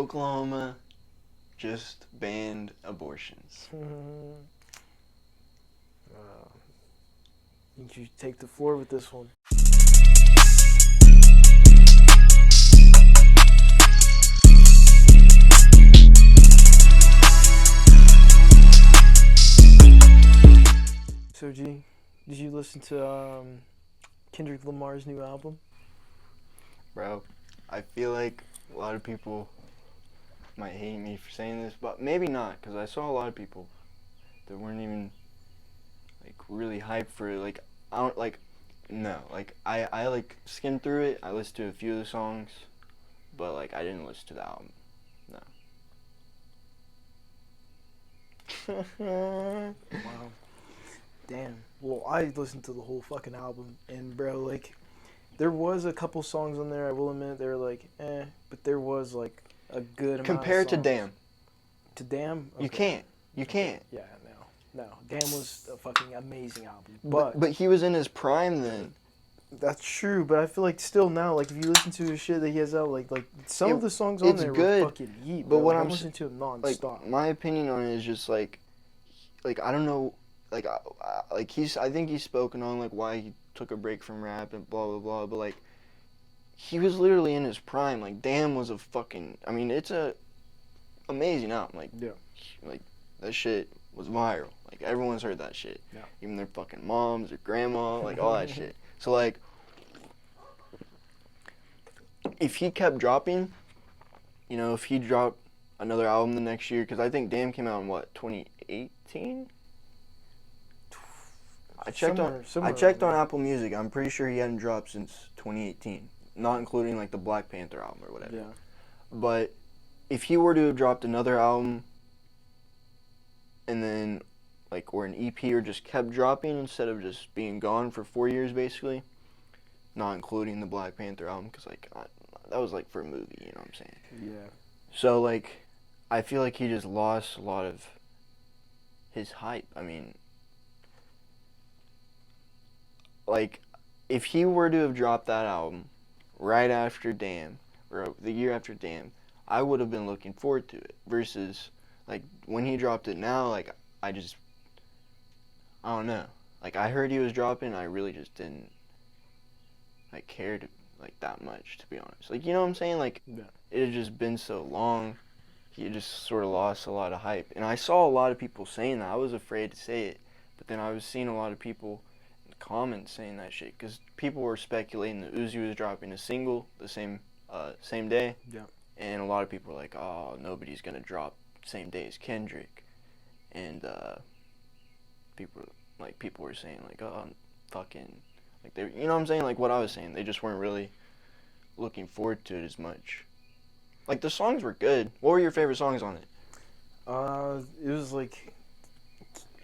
Oklahoma just banned abortions. You take the floor with this one. So, G, did you listen to Kendrick Lamar's new album? Bro, I feel like a lot of people might hate me for saying this, but maybe not, because I saw a lot of people that weren't even, like, really hyped for it. Like, I don't, like, no. Like, I like, skimmed through it. I listened to a few of the songs, but, like, I didn't listen to the album. No. Wow. Damn. Well, I listened to the whole fucking album, and bro, like, there was a couple songs on there, I will admit, they were like, but there was, like, a good amount Compared of to songs. Damn. To Damn? Okay. You can't. You can't. Yeah, no. Damn was a fucking amazing album. But he was in his prime then. That's true, but I feel like still now, like, if you listen to his shit that he has out, like some of the songs on there good, were fucking yeet, but bro. what I'm I'm listening to him nonstop. Like, my opinion on it is just, like, I don't know, like, I think he's spoken on, like, why he took a break from rap and blah, blah, blah, but, like, he was literally in his prime. Like, Damn was a fucking, I mean, it's a amazing album. Like, yeah. Like, that shit was viral. Like, everyone's heard that shit. Yeah. Even their fucking moms, their grandma, like, all that shit. So, like, if he kept dropping, you know, if he dropped another album the next year, because I think Damn came out in, what, 2018? I checked on Apple Music. I'm pretty sure he hadn't dropped since 2018, not including, like, the Black Panther album or whatever. Yeah. But if he were to have dropped another album and then, like, or an EP, or just kept dropping instead of just being gone for 4 years, basically, not including the Black Panther album, because, like, that was, like, for a movie, you know what I'm saying? Yeah. So, like, I feel like he just lost a lot of his hype. I mean, like, if he were to have dropped that album right after Damn, or the year after Damn, I would have been looking forward to it. Versus, like, when he dropped it now, like, I don't know. Like, I heard he was dropping, I really just didn't, like, care to, like, that much, to be honest. Like, you know what I'm saying? Like, Yeah. it had just been so long, he just sort of lost a lot of hype. And I saw a lot of people saying that. I was afraid to say it, but then I was seeing a lot of people in the comments saying that shit, because people were speculating that Uzi was dropping a single the same day. Yeah. And a lot of people were like, oh, nobody's gonna drop same day as Kendrick. And people were saying, like, oh, fucking, like, they, you know what I'm saying? Like what I was saying, they just weren't really looking forward to it as much. Like, the songs were good. What were your favorite songs on it? It was like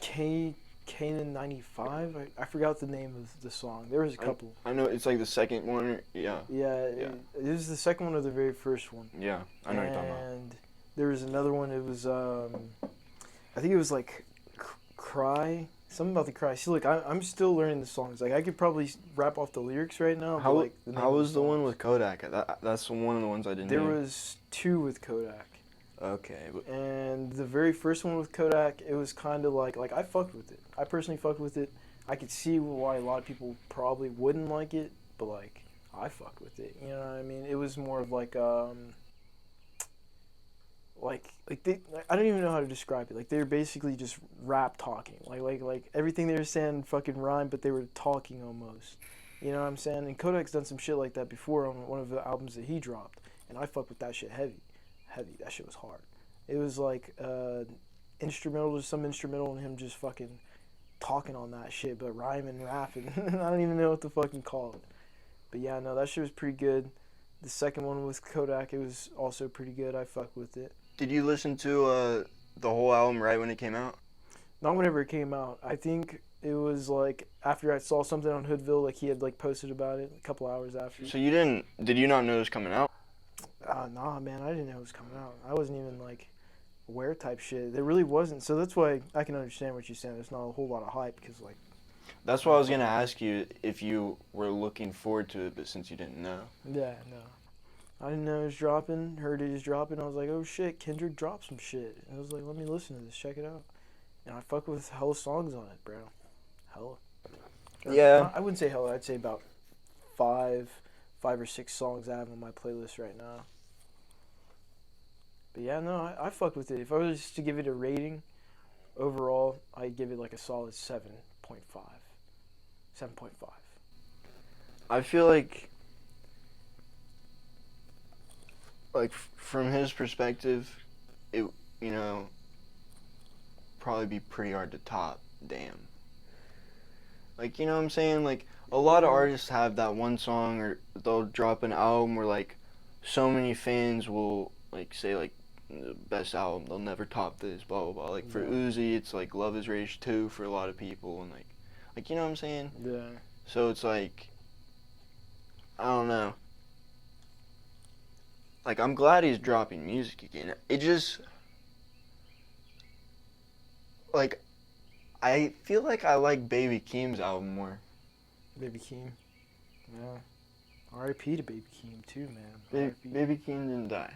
Kanan 95. I forgot the name of the song. There was a couple. I know it's like the second one. Yeah. Yeah. It was the second one or the very first one. Yeah, I know what you're talking about. And there was another one. It was I think it was like Cry. Something about the Cry. See, look, I'm still learning the songs. Like, I could probably rap off the lyrics right now. How, but, like, how was the one with Kodak? That's one of the ones I didn't There hear. was two with Kodak. Okay. And the very first one with Kodak, it was kind of like I fucked with it. I personally fucked with it. I could see why a lot of people probably wouldn't like it, but, like, I fucked with it. You know what I mean? It was more of like I don't even know how to describe it. Like, they were basically just rap talking. Like everything they were saying fucking rhymed, but they were talking almost. You know what I'm saying? And Kodak's done some shit like that before on one of the albums that he dropped, and I fucked with that shit heavy. That shit was hard. It was like instrumental, just some instrumental, and him just fucking talking on that shit, but rhyming, rapping. I don't even know what to fucking call it. But yeah, no, that shit was pretty good. The second one with Kodak, it was also pretty good. I fucked with it. Did you listen to the whole album right when it came out? Not whenever it came out. I think it was like after I saw something on Hoodville, like he had like posted about it a couple hours after. So did you not know it was coming out? Nah, man, I didn't know it was coming out. I wasn't even like aware type shit. There really wasn't. So that's why I can understand what you're saying. There's not a whole lot of hype because, like. That's why I was gonna ask you if you were looking forward to it, but since you didn't know. Yeah, no. I didn't know it was dropping. Heard it was dropping. I was like, oh shit, Kendrick dropped some shit. And I was like, let me listen to this. Check it out. And I fuck with hella songs on it, bro. Hella. Yeah. I wouldn't say hella. I'd say about five or six songs I have on my playlist right now. But yeah, no, I fucked with it. If I was to give it a rating, overall, I'd give it like a solid 7.5. 7.5. I feel like from his perspective, it, you know, probably be pretty hard to top. Damn. Like, you know what I'm saying? Like, a lot of artists have that one song, or they'll drop an album where, like, so many fans will, like, say, like, the best album, they'll never top this, blah, blah, blah. Like, for Uzi, it's, like, Love is Rage 2 for a lot of people, and, like, you know what I'm saying? Yeah. So it's, like, I don't know. Like, I'm glad he's dropping music again. It just, like, I feel like I like Baby Keem's album more. Baby Keem. Yeah. R.I.P. to Baby Keem too, man. Baby Keem didn't die.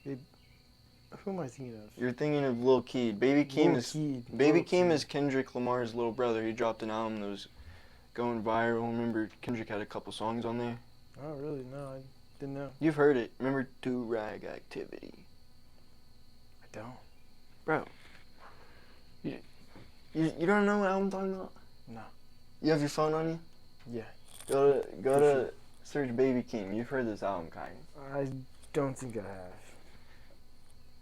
Who am I thinking of? You're thinking of Lil Keed. Baby Keem Keed. is Kendrick Lamar's little brother. He dropped an album that was going viral. Remember, Kendrick had a couple songs on there. Oh, really? No, I didn't know. You've heard it. Remember Do Rag Activity? I don't. Bro. You don't know what album I'm talking about? No. You have your phone on you? Yeah. Go to search Baby Keem. You've heard this album, kind of. I don't think I have.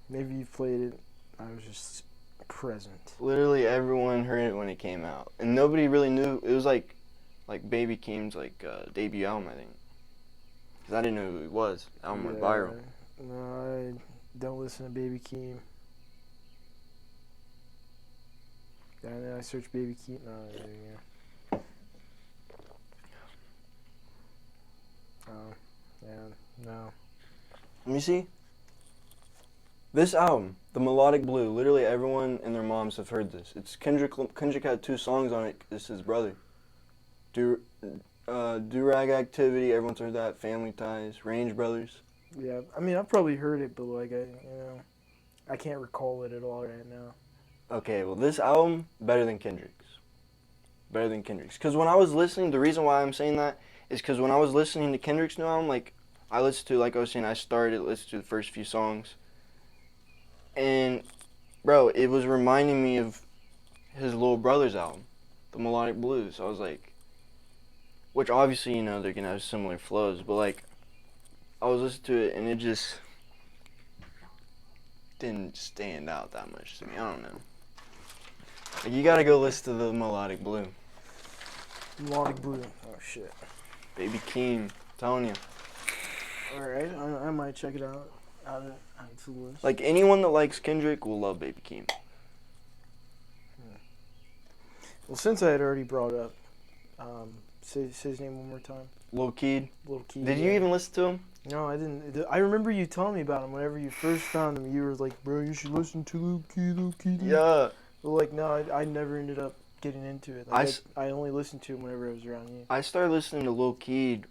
Maybe you played it. I was just present. Literally everyone heard it when it came out, and nobody really knew. It was like Baby Keem's debut album, I think. Cause I didn't know who he was. The album went viral. No, I don't listen to Baby Keem. And then I searched Baby Keem. No, there you go. Oh, yeah, no. Let me see. This album, The Melodic Blue, literally everyone and their moms have heard this. It's Kendrick had 2 songs on it. This is his brother. Do Rag Activity, everyone's heard that. Family Ties, Range Brothers. Yeah, I mean, I've probably heard it, but I can't recall it at all right now. Okay, well, this album, better than Kendrick's. Better than Kendrick's. Because when I was listening, the reason why I'm saying that is because when I was listening to Kendrick's new album, I listened to, like I was saying, I started listening to the first few songs. And, bro, it was reminding me of his little brother's album, The Melodic Blues. I was like, which obviously, they're going to have similar flows, but, I was listening to it, and it just didn't stand out that much to me. I don't know. You gotta go listen to The Melodic Blue. Melodic Blue. Oh, shit. Baby Keem, telling you. Alright, I might check it out. Add it to the list. Like, anyone that likes Kendrick will love Baby Keem. Well, since I had already brought up, say his name one more time. Lil Keed. Lil Keed. Did you even listen to him? No, I didn't. I remember you telling me about him whenever you first found him. You were like, bro, you should listen to Lil Keed. Yeah. But, no, I never ended up getting into it. I only listened to him whenever I was around you. I started listening to Lil Keed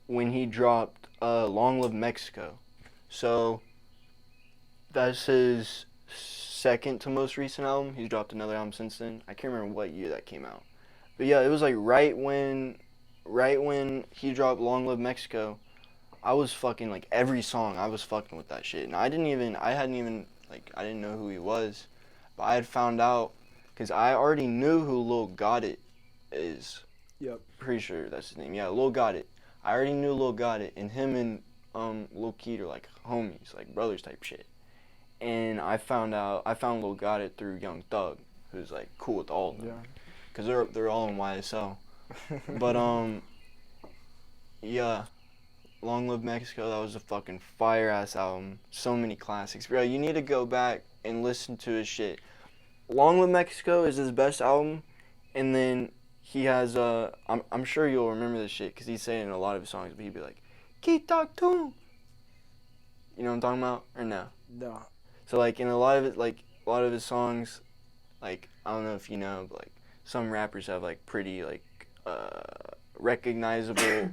when he dropped Long Live Mexico. So, that's his second to most recent album. He's dropped another album since then. I can't remember what year that came out. But yeah, it was right when he dropped Long Live Mexico, I was fucking, every song, I was fucking with that shit. And I didn't know who he was. But I had found out, because I already knew who Lil Got It is. Yep. Pretty sure that's his name. Yeah, Lil Got It. I already knew Lil Got It, and him and Lil Keed are homies, brothers type shit. And I found Lil Got It through Young Thug, who's cool with all of them. Yeah. Because they're all in YSL. But yeah. Long Live Mexico, that was a fucking fire-ass album. So many classics. Bro, you need to go back and listen to his shit. Long Live Mexico is his best album, and then he has, I'm sure you'll remember this shit, because he's saying it in a lot of his songs, but he'd be like, keep talk to him. You know what I'm talking about? Or no? No. So, in a lot of his songs, I don't know if you know, but, some rappers have, pretty, recognizable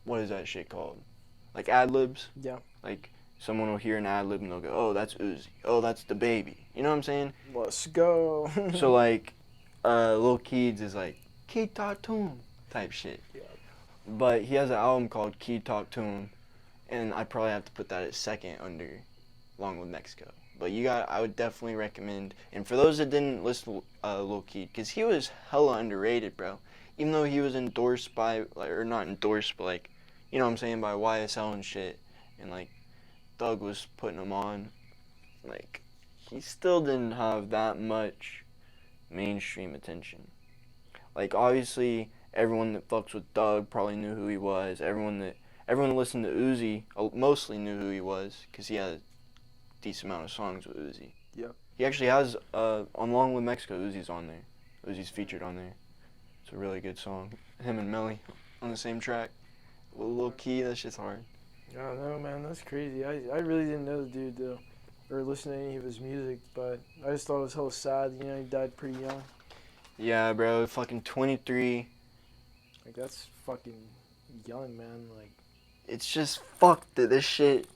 what is that shit called? Like ad-libs? Yeah. Like, someone will hear an ad-lib and they'll go, oh, that's Uzi. Oh, that's the baby. You know what I'm saying? Let's go. So, like, Lil Keeds is like, Keed Talk to Him type shit. Yeah. But he has an album called Keed Talk to Him, and I'd probably have to put that at second under Along with Mexico. But I would definitely recommend, and for those that didn't listen to Lil Keed, because he was hella underrated, bro. Even though he was endorsed by, like, or not endorsed, but, like, you know what I'm saying, by YSL and shit, and, like, Doug was putting him on, like, he still didn't have that much mainstream attention. Like, obviously, everyone that fucks with Doug probably knew who he was. Everyone that listened to Uzi mostly knew who he was, because he had a decent amount of songs with Uzi. Yep. He actually has, Along with Mexico, Uzi's on there. Uzi's featured on there. It's a really good song. Him and Melly on the same track. With a little key, that shit's hard. I don't know, man. That's crazy. I really didn't know the dude, though, or listen to any of his music, but I just thought it was hella sad. You know, he died pretty young. Yeah, bro. Fucking 23. Like, that's fucking young, man. Like, It's just fucked that this shit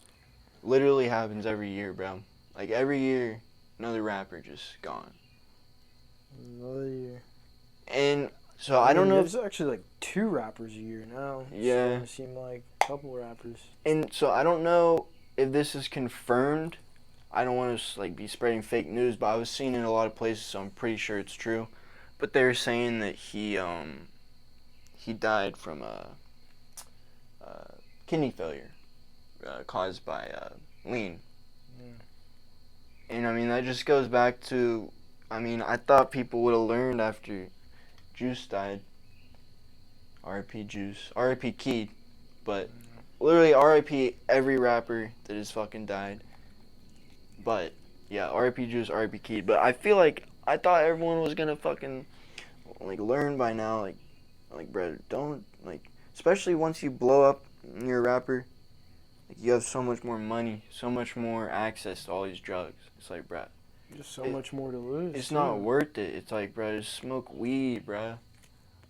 literally happens every year, bro. Like, every year, another rapper just gone. another year. And so I don't know if... There's actually like 2 rappers a year now. Yeah. It seem like a couple rappers. And so I don't know if this is confirmed. I don't want to like be spreading fake news, but I was seeing it in a lot of places, so I'm pretty sure it's true. But they're saying that he died from kidney failure caused by lean. Mm. And I mean that just goes back to, I mean, I thought people would have learned after Juice died. R.I.P. Juice. R.I.P. Keed. But literally R.I.P. every rapper that has fucking died. But yeah, R.I.P. Juice, R.I.P. Keed. But I feel like I thought everyone was gonna fucking like learn by now. Like bro, don't like, especially once you blow up and you're a rapper. Like you have so much more money, so much more access to all these drugs. It's like, bro, Just so much more to lose. it's not worth it. It's like, bro, just smoke weed, bro.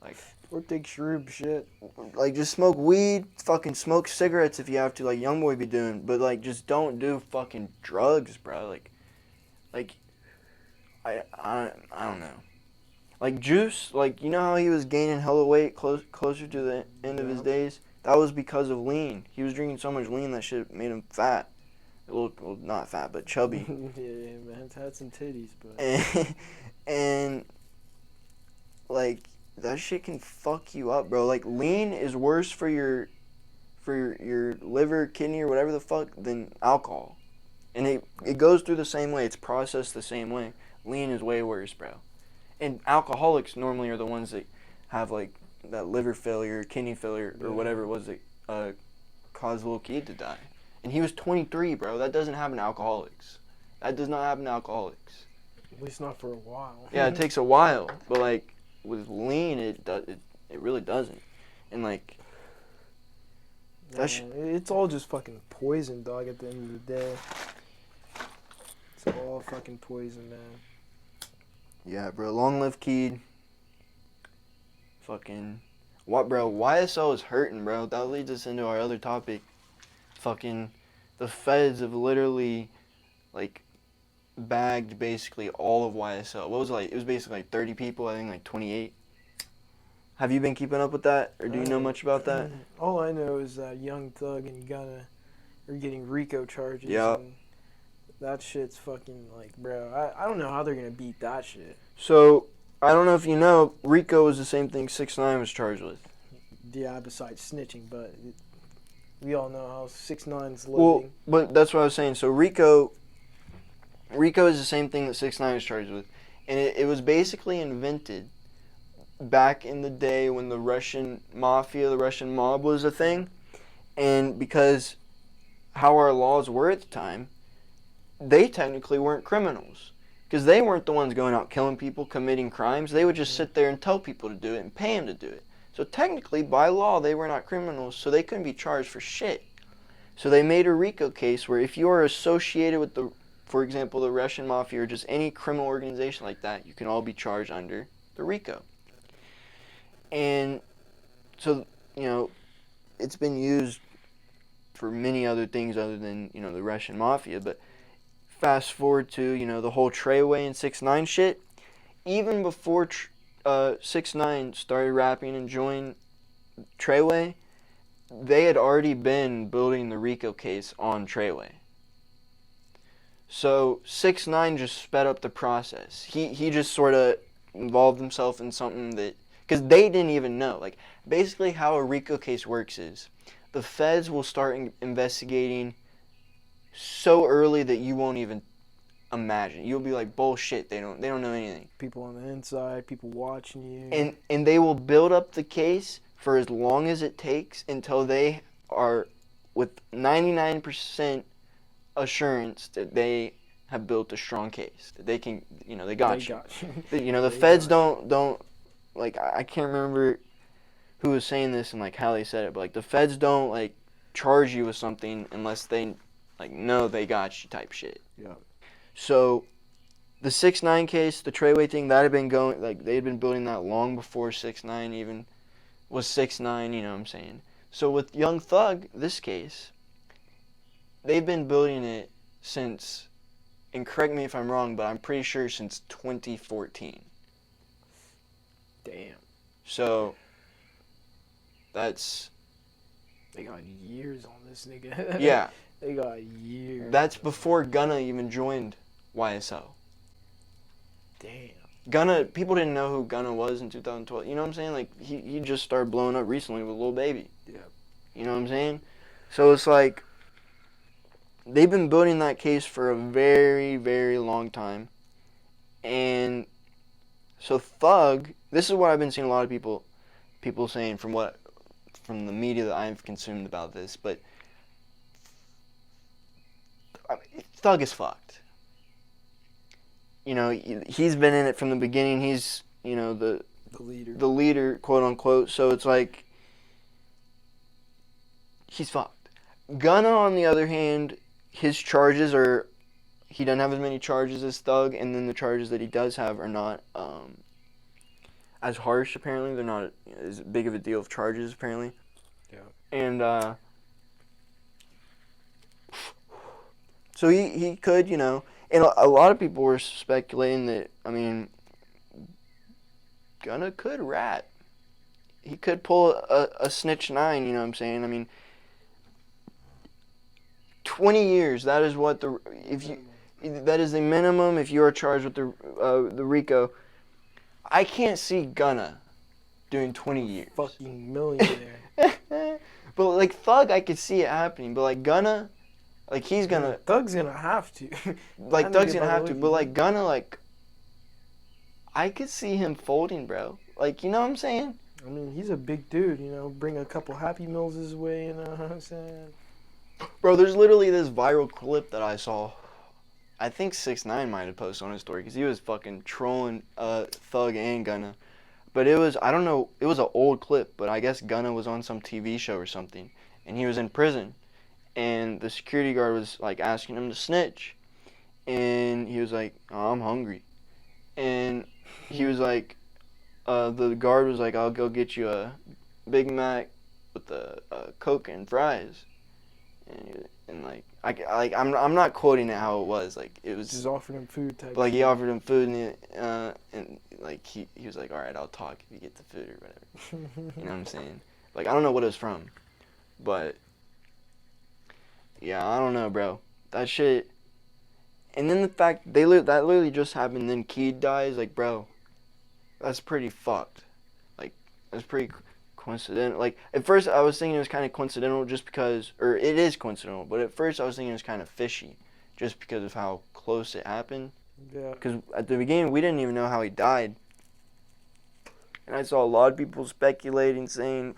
Like, or take shroob shit. like just smoke weed, fucking smoke cigarettes if you have to, like Youngboy be doing. But like, just don't do fucking drugs, bro. Like, I don't know. Like Juice, like you know how he was gaining hella weight closer to the end of his days. That was because of lean. He was drinking so much lean that shit made him fat. Well, not fat, but chubby. Yeah, man, had some titties, but and like that shit can fuck you up, bro. Like lean is worse for your liver, kidney, or whatever the fuck than alcohol. And it goes through the same way. It's processed the same way. Lean is way worse, bro. And alcoholics normally are the ones that have like that liver failure, kidney failure, or whatever it was that caused Lil Keed to die. And he was 23, bro. That doesn't happen to alcoholics. That does not happen to alcoholics. At least not for a while. Yeah, it takes a while, but like with lean, it really doesn't. And like it's all just fucking poison, dog. At the end of the day, it's all fucking poison, man. Yeah, bro. Long live Keed. Fucking what, bro? YSL is hurting, bro. That leads us into our other topic. Fucking the feds have literally like bagged basically all of YSL. What was it like? It was basically like 30 people, I think like 28. Have you been keeping up with that, or do you know much about that? All I know is that Young Thug and Gunna are getting RICO charges. Yeah. And that shit's fucking like, bro. I don't know how they're gonna beat that shit. So I don't know if you know, RICO is the same thing 6ix9ine was charged with. Yeah, besides snitching, but we all know how 6ix9ine's living. Well, but that's what I was saying. So RICO is the same thing that 6ix9ine was charged with, and it was basically invented back in the day when the Russian mafia, the Russian mob was a thing, and because how our laws were at the time, they technically weren't criminals, because they weren't the ones going out killing people, committing crimes. They would just sit there and tell people to do it and pay them to do it. So technically, by law, they were not criminals, so they couldn't be charged for shit. So they made a RICO case where if you are associated with for example, the Russian mafia or just any criminal organization like that, you can all be charged under the RICO. And so, you know, it's been used for many other things other than, you know, the Russian mafia. But fast forward to, you know, the whole Treyway and 6ix9ine shit. Even before 6ix9ine started rapping and joined Treyway, they had already been building the RICO case on Treyway. So 6ix9ine just sped up the process. He just sort of involved himself in something that, because they didn't even know. Like, basically how a RICO case works is the feds will start investigating so early that you won't even imagine. You'll be like, bullshit, they don't know anything. People on the inside, people watching you. And they will build up the case for as long as it takes until they are with 99% assurance that they have built a strong case, that they can, you know, they got you. You know, the feds don't like, I can't remember who was saying this and like how they said it, but like the feds don't like charge you with something unless they like know they got you type shit. Yeah. So the 6ix9ine case, the Treyway thing, that had been going, like they had been building that long before 6ix9ine even was 6ix9ine, you know what I'm saying? So with Young Thug, this case, they've been building it since, and correct me if I'm wrong, but I'm pretty sure since 2014. Damn. So that's... They got years on this nigga. Yeah. They got years. That's before Gunna even joined YSL. Damn. Gunna, people didn't know who Gunna was in 2012. You know what I'm saying? Like, he just started blowing up recently with Lil Baby. Yeah. You know what I'm saying? So it's like, they've been building that case for a very, very long time. And so Thug, this is what I've been seeing a lot of people saying from the media that I've consumed about this, but I mean, Thug is fucked. You know, he's been in it from the beginning. He's, you know, the leader, quote unquote. So it's like, he's fucked. Gunna, on the other hand, his charges are, he doesn't have as many charges as Thug, and then the charges that he does have are not as harsh, apparently. They're not as big of a deal of charges, apparently. Yeah. And so he could, you know, and a lot of people were speculating that, I mean, Gunna could rap. He could pull a Snitch 9, you know what I'm saying? I mean, 20 years, that is what that is the minimum if you are charged with the RICO. I can't see Gunna doing 20 years. Fucking millionaire. But like Thug, I could see it happening. But like Gunna, like he's gonna. Thug's gonna have to. Like Thug's gonna have to. But like Gunna, like I could see him folding, bro. Like, you know what I'm saying? I mean, he's a big dude. You know, bring a couple Happy Meals his way. You know what I'm saying? Bro, there's literally this viral clip that I saw. I think 6ix9ine might have posted on his story because he was fucking trolling Thug and Gunna. But it was, I don't know, it was an old clip, but I guess Gunna was on some TV show or something, and he was in prison, and the security guard was like asking him to snitch, and he was like, oh, I'm hungry, and he was like, the guard was like, I'll go get you a Big Mac with a Coke and fries, and like, I'm not quoting it how it was, like it was just offered him food type. Like he offered him food and like he was like, all right, I'll talk if you get the food or whatever. You know what I'm saying? Like I don't know what it was from, but yeah, I don't know, bro. That shit. And then the fact that literally just happened. Then Keed dies. Like, bro, that's pretty fucked. Like that's pretty coincidental. Like at first I was thinking it was kind of coincidental just because, or it is coincidental, but at first I was thinking it was kind of fishy just because of how close it happened. Yeah. Because at the beginning we didn't even know how he died, and I saw a lot of people speculating, saying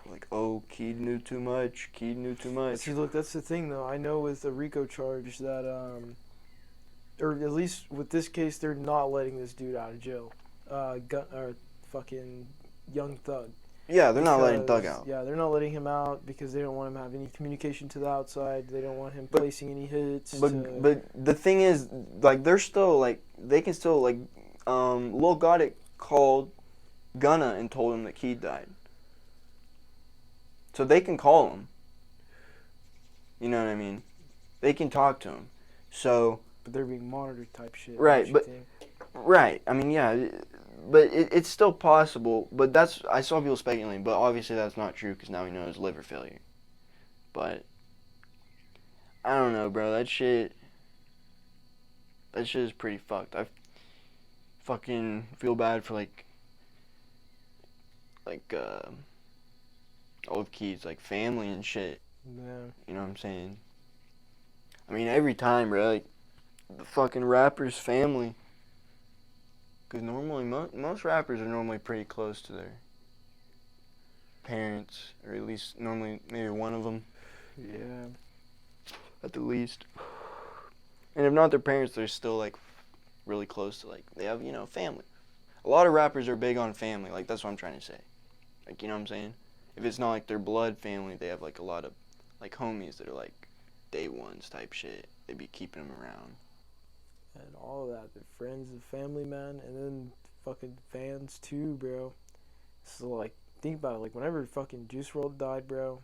like, oh, Keed knew too much. Keed knew too much. See, look, that's the thing though. I know with the RICO charge that or at least with this case, they're not letting this dude out of jail. Or fucking Young Thug. Yeah, they're not letting Thug out. Yeah, they're not letting him out because they don't want him to have any communication to the outside. They don't want him placing any hits. But the thing is, like, they're still, like, they can still, like, Lil Gotti called Gunna and told him that Keed died. So they can call him. You know what I mean? They can talk to him. So. But they're being monitored type shit. Right, but. Right. I mean, yeah. But it's still possible. But I saw people speculating, but obviously that's not true because now we know it's liver failure. But. I don't know, bro. That shit is pretty fucked. I fucking feel bad for, all of Keith's, family and shit. Yeah. You know what I'm saying? I mean, every time, bro, the fucking rapper's family. Because normally, most rappers are normally pretty close to their parents, or at least normally maybe one of them. Yeah. At the least. And if not their parents, they're still, really close to, they have, family. A lot of rappers are big on family. That's what I'm trying to say. You know what I'm saying? If it's not, their blood family, they have, a lot of, homies that are, day ones type shit. They be keeping them around. And all of that. They're friends and family, man. And then fucking fans, too, bro. So, think about it. Whenever fucking Juice WRLD died, bro,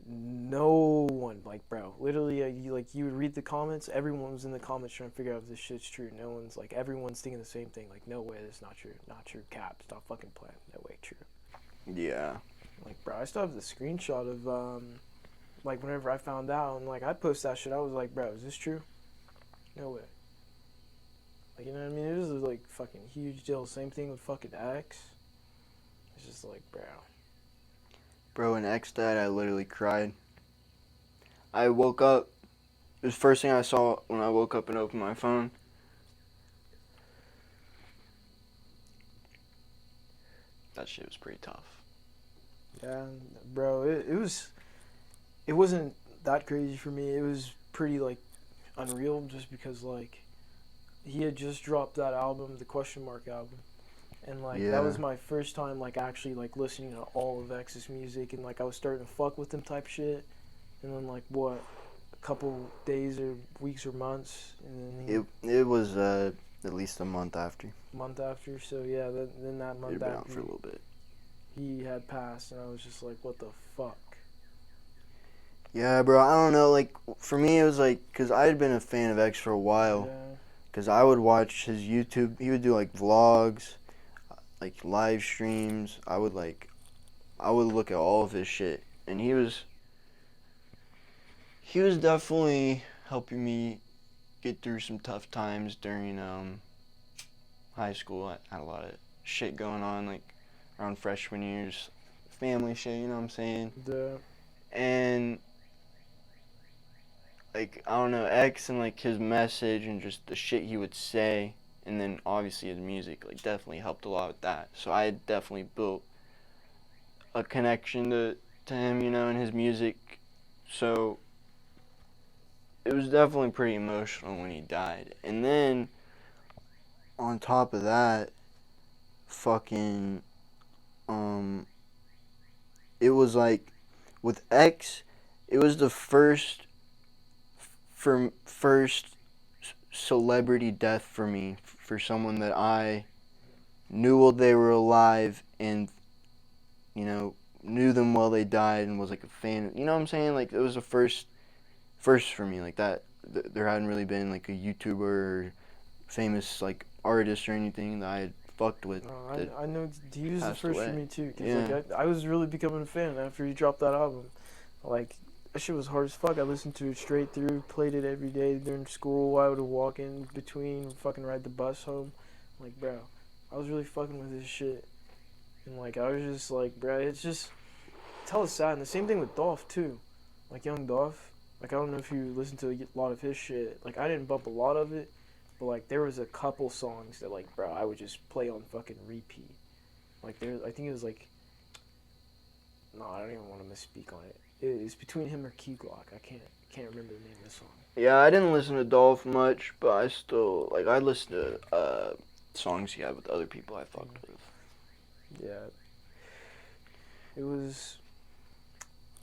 no one, bro, literally, you would read the comments, everyone was in the comments trying to figure out if this shit's true. No one's, everyone's thinking the same thing. No way, that's not true. Not true, cap, stop fucking playing. No way, true. Yeah. Bro, I still have the screenshot of, whenever I found out, and, I posted that shit, I was like, bro, is this true? No way. You know what I mean? It was, fucking huge deal. Same thing with fucking X. It's just bro. Bro, when X died, I literally cried. I woke up. It was the first thing I saw when I woke up and opened my phone. That shit was pretty tough. Yeah, bro, it wasn't that crazy for me. It was pretty, unreal just because, he had just dropped that album, the Question Mark album. And, yeah. That was my first time, actually, listening to all of X's music. And, I was starting to fuck with him type shit. And then, what, a couple days or weeks or months. And then it was, at least a month after. So, yeah, then that month after. Been out after, for a little bit. He had passed, and I was just what the fuck? Yeah, bro, I don't know, for me, it was, because I had been a fan of X for a while. Yeah. Because I would watch his YouTube, he would do, vlogs, live streams. I would look at all of his shit, and he was definitely helping me get through some tough times during high school. I had a lot of shit going on, around freshman years, family shit, you know what I'm saying? Yeah. And I don't know, X and his message and just the shit he would say, and then obviously his music definitely helped a lot with that. So I had definitely built a connection to him, and his music. So it was definitely pretty emotional when he died. And then on top of that, fucking it was with X, it was the first celebrity death for me, for someone that I knew while they were alive and, knew them while they died and was a fan. You know what I'm saying? It was a first for me, that. There hadn't really been a YouTuber or famous artist or anything that I had fucked with. I know he was the first away. for me too. Cause yeah. I was really becoming a fan after he dropped that album. That shit was hard as fuck. I listened to it straight through, played it every day during school. I would walk in between, fucking ride the bus home. Bro, I was really fucking with this shit. And I was just bro, it's hella sad. And the same thing with Dolph too. Young Dolph. I don't know if you listen to a lot of his shit. I didn't bump a lot of it. But, there was a couple songs that, bro, I would just play on fucking repeat. I think it was, no, I don't even want to misspeak on it. It's between him or Key Glock. I can't remember the name of the song. Yeah, I didn't listen to Dolph much, but I still, I listened to songs he had with other people I fucked with. Yeah. It was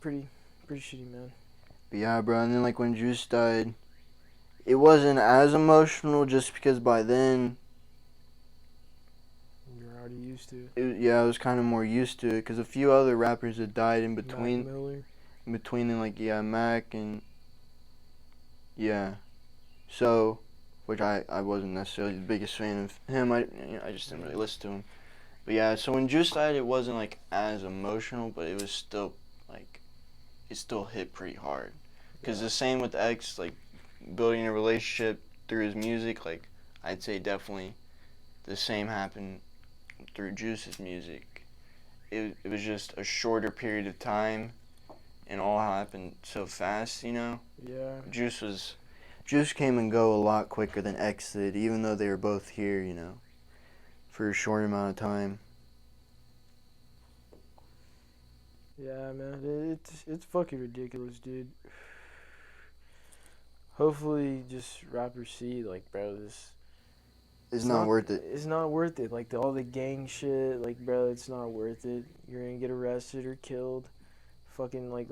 pretty shitty, man. But yeah, bro, and then, when Juice died, it wasn't as emotional just because by then You're already used to. I was kind of more used to it because a few other rappers had died in Mac between. Miller. In between them, like, Mac and, so, which I wasn't necessarily the biggest fan of him. I just didn't really listen to him. But yeah, so when Juice died, it wasn't, like, as emotional, but it was still, like, it still hit pretty hard. Because the same with X, like, building a relationship through his music, like, I'd say definitely the same happened through Juice's music. It was just a shorter period of time, and all happened so fast, you know? Yeah. Juice came and go a lot quicker than X did, even though they were both here, you know, for a short amount of time. Yeah, man, it's fucking ridiculous, dude. Hopefully, just rappers see, like, bro, this. It's not worth it. It's not worth it. Like, all the gang shit, like, bro, it's not worth it. You're gonna get arrested or killed. Fucking, like,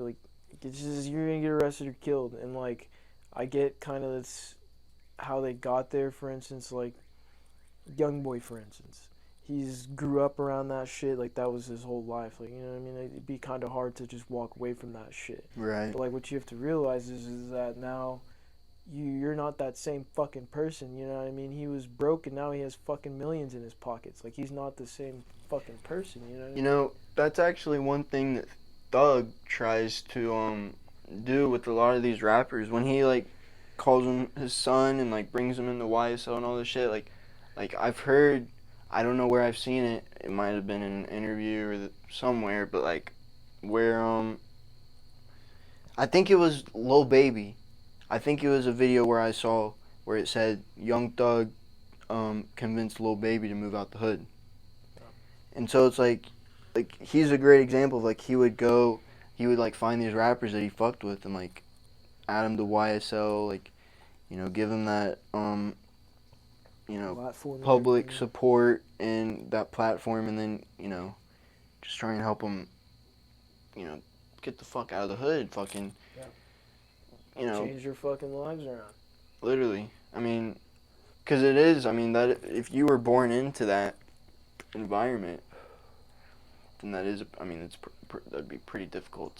it's just, you're gonna get arrested or killed. And, like, I get kind of that's how they got there, for instance, like, Youngboy, for instance. He's grew up around that shit, like, that was his whole life. Like, you know what I mean? It'd be kind of hard to just walk away from that shit. Right. But, like, what you have to realize is that now you're not that same fucking person, you know what I mean? He was broke and now he has fucking millions in his pockets. Like, he's not the same fucking person, you know what I mean? You know, that's actually one thing that Thug tries to do with a lot of these rappers. When he, like, calls him his son and, like, brings him into YSL and all this shit, like I've heard, I don't know where I've seen it, it might have been in an interview or somewhere, but, like, where, I think it was Lil Baby. I think it was a video where I saw where it said Young Thug convinced Lil Baby to move out the hood. And so it's like he's a great example of, like, he would like find these rappers that he fucked with and, like, add them to YSL, like, you know, give them that you know, Platform and public everything. support and that platform, and then, you know, just try and help them, you know, get the fuck out of the hood, fucking, you know, change your fucking lives around. literally. I mean, because it is, I mean, that if you were born into that environment, then that is, I mean, that'd be pretty difficult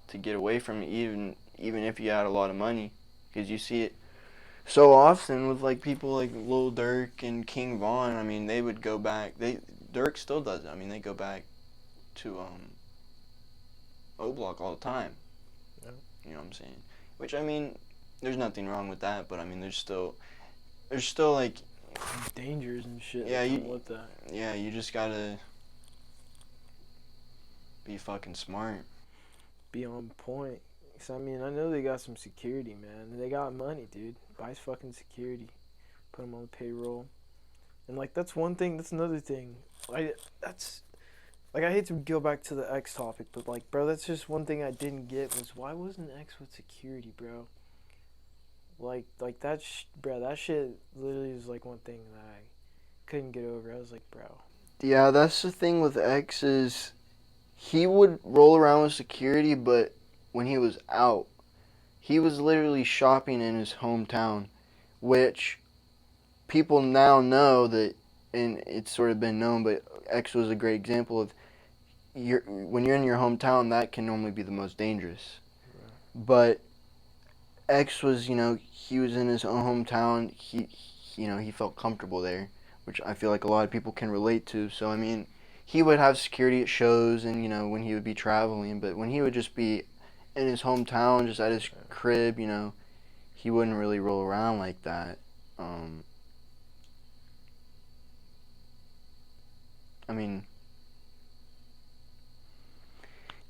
to get away from, even if you had a lot of money, because you see it so often with, like, people like Lil Durk and King Von. I mean, they would go back. Durk still does it. I mean, they go back to O-Block all the time. Yeah. You know what I'm saying? Which, I mean, there's nothing wrong with that, but I mean, there's still like dangers and shit. Yeah, that come with that. Yeah, you just gotta be fucking smart. Be on point. Cause, I mean, I know they got some security, man. They got money, dude. Buys fucking security. Put them on the payroll. And, like, that's one thing. That's another thing. I hate to go back to the X topic, but, like, bro, that's just one thing I didn't get was why wasn't X with security, bro? Like that, bro, that shit literally is, like, one thing that I couldn't get over. I was like, bro. Yeah, that's the thing with X is he would roll around with security, but when he was out, he was literally shopping in his hometown, which people now know that, and it's sort of been known, but X was a great example of when you're in your hometown, that can normally be the most dangerous. Right. But X was, you know, he was in his own hometown. He felt comfortable there, which I feel like a lot of people can relate to. So, I mean, he would have security at shows and, you know, when he would be traveling, but when he would just be in his hometown, just at his crib, you know, he wouldn't really roll around like that. I mean,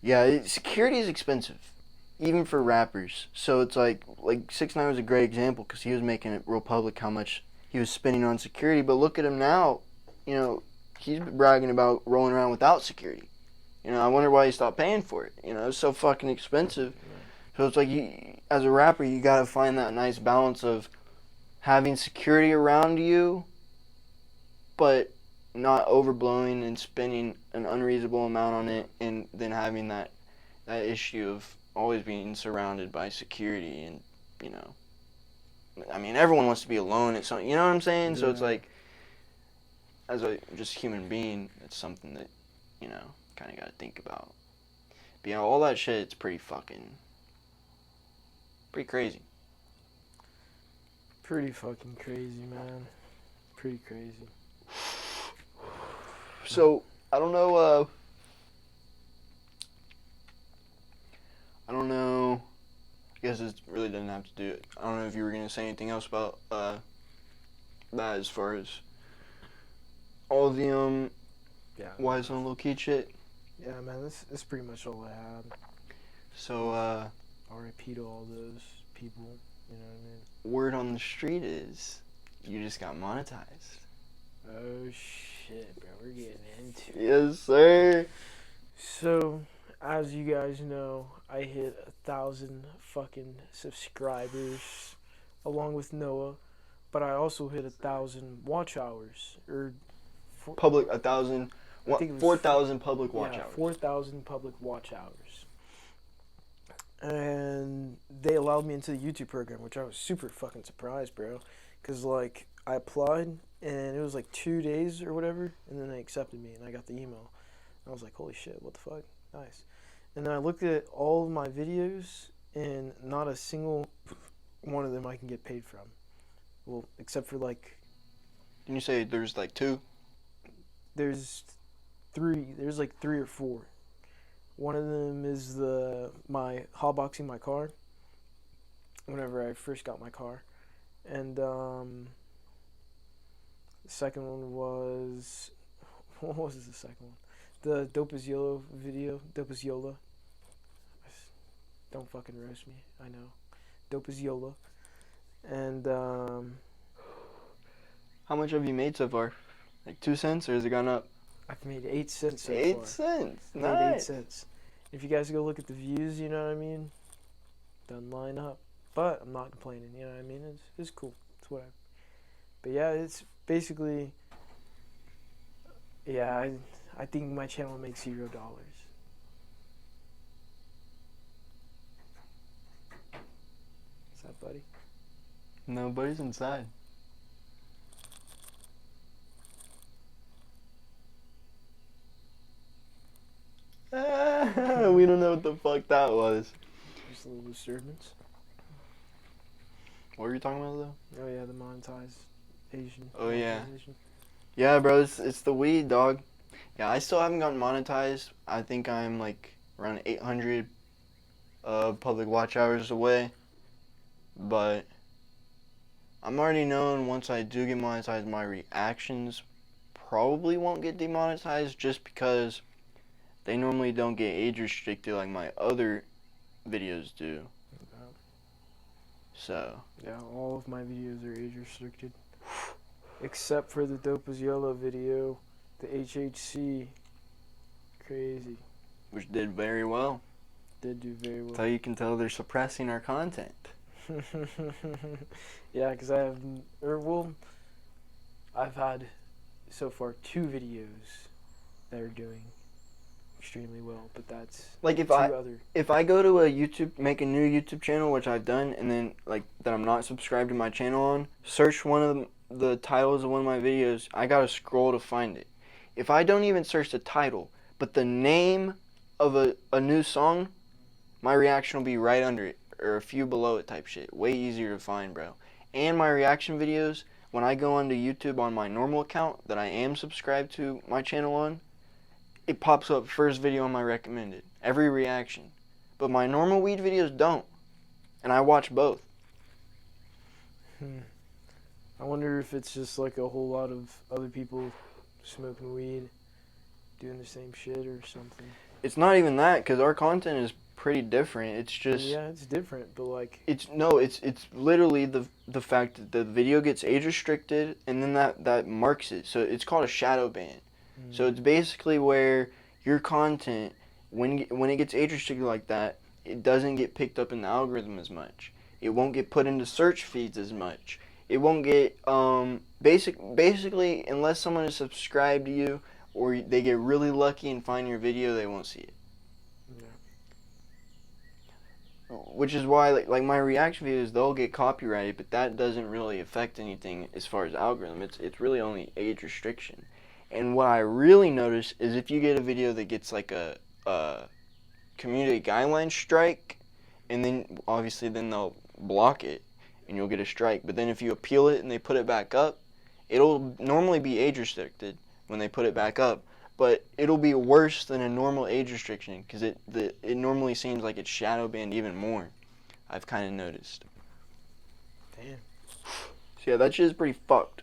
yeah, security is expensive, even for rappers. So it's like 6ix9ine was a great example because he was making it real public how much he was spending on security. But look at him now, you know, he's bragging about rolling around without security. You know, I wonder why he stopped paying for it. You know, it's so fucking expensive. So it's like, as a rapper, you gotta find that nice balance of having security around you, but not overblowing and spending an unreasonable amount on it, and then having that issue of always being surrounded by security. And, you know, I mean, everyone wants to be alone at some, you know what I'm saying? Yeah. So it's like, as a just human being, it's something that, you know, kind of got to think about. But, you know, all that shit, it's pretty crazy. Pretty fucking crazy, man. Pretty crazy. So, I don't know, I guess it really doesn't have to do it. I don't know if you were going to say anything else about, that as far as all the, Yeah. Wise on Low Key shit. Yeah, man, this is pretty much all I had. So, R.I.P. to all those people, you know what I mean? word on the street is you just got monetized. Oh, shit, bro, we're getting into it. Yes, sir. So, as you guys know, I hit 1,000 fucking subscribers, along with Noah, but I also hit 1,000 watch hours, or... Public, 1,000... 4,000 public watch hours. 4,000 public watch hours. And they allowed me into the YouTube program, which I was super fucking surprised, bro. Because, like, I applied, and it was like 2 days or whatever, and then they accepted me, and I got the email. I was like, holy shit, what the fuck? Nice. And then I looked at all of my videos, and not a single one of them I can get paid from. Well, except for, like... Didn't you say there's, like, 2? There's 3 or 4. One of them is my hotboxing my car whenever I first got my car, and the second one was, what was the second one? The Dope is Yolo video. Dope is Yola. Don't fucking roast me. I know. Dope is Yola. And how much have you made so far? Like 2 cents, or has it gone up? I've made 8 cents so 8 far. cents. Made Nice. 8 cents. If you guys go look at the views, you know what I mean? Doesn't line up. But I'm not complaining, you know what I mean? It's cool. It's whatever. But yeah, it's basically... Yeah, I think my channel makes $0. What's that, buddy? Nobody's inside. We don't know what the fuck that was. Just a little disturbance. What were you talking about, though? Oh yeah, the monetized Asian. Oh, yeah. monetization. Yeah, bro, it's the weed, dog. Yeah, I still haven't gotten monetized. I think I'm, like, around 800 public watch hours away. But I'm already known once I do get monetized, my reactions probably won't get demonetized just because they normally don't get age restricted like my other videos do. So. Yeah, all of my videos are age restricted. Except for the Dope is Yellow video, the HHC. Crazy. Which did very well. Did do very well. That's how you can tell they're suppressing our content. Yeah, because I've had so far 2 videos that are doing extremely well, but that's like if I go to make a new YouTube channel, which I've done, and then like that I'm not subscribed to my channel on, search one of the titles of one of my videos, I gotta scroll to find it. If I don't even search the title, but the name of a new song, my reaction will be right under it, or a few below it type shit. Way easier to find, bro. And my reaction videos, when I go onto YouTube on my normal account that I am subscribed to my channel on, it pops up first video on my recommended. Every reaction. But my normal weed videos don't. And I watch both. I wonder if it's just like a whole lot of other people smoking weed, doing the same shit or something. It's not even that, because our content is pretty different. It's just... Yeah, it's different, but like... It's literally the fact that the video gets age restricted, and then that marks it. So it's called a shadow ban. So it's basically where your content, when it gets age restricted like that, it doesn't get picked up in the algorithm as much. It won't get put into search feeds as much. It won't get basically unless someone is subscribed to you or they get really lucky and find your video, they won't see it. Yeah. Which is why like my reaction videos, they'll get copyrighted, but that doesn't really affect anything as far as algorithm. It's really only age restriction. And what I really notice is if you get a video that gets like a community guideline strike, and then obviously then they'll block it and you'll get a strike. But then if you appeal it and they put it back up, it'll normally be age restricted when they put it back up, but it'll be worse than a normal age restriction because it normally seems like it's shadow banned even more. I've kind of noticed. Damn. So yeah, that shit is pretty fucked.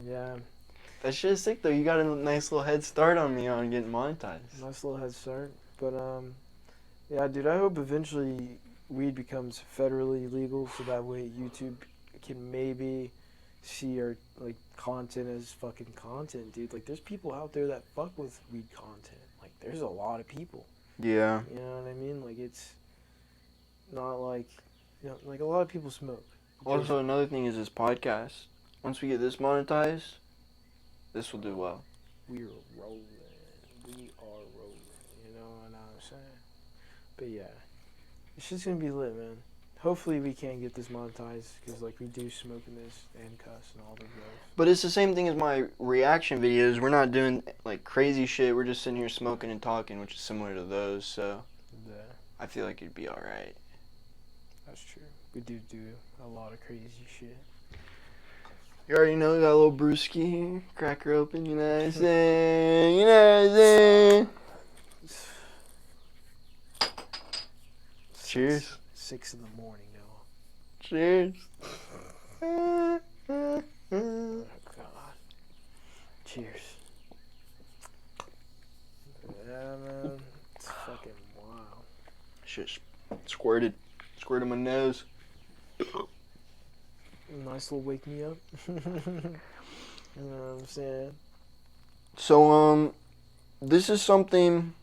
Yeah. That shit is sick though. You got a nice little head start on me on getting monetized. Nice little head start. But yeah, dude, I hope eventually weed becomes federally legal so that way YouTube can maybe see our like content as fucking content, dude. Like there's people out there that fuck with weed content. Like there's a lot of people. Yeah. You know what I mean? Like it's not like, you know, like a lot of people smoke. Also, another thing is this podcast. Once we get this monetized, this will do well. We're rolling. We are rolling. You know what I'm saying? But yeah, it's just gonna be lit, man. Hopefully we can get this monetized because like we do smoke in this and cuss and all the drugs. But it's the same thing as my reaction videos. We're not doing like crazy shit. We're just sitting here smoking and talking, which is similar to those. So Yeah, I feel like it'd be all right. that's true. We do a lot of crazy shit. You already know, we got a little brewski here. Crack her open, you know what I'm saying? You know what I'm saying? Cheers. 6 in the morning, though. Cheers. Oh, God. Cheers. Yeah, man. It's fucking wild. Shit squirted my nose. Nice little wake me up. You know what I'm saying? So, this is something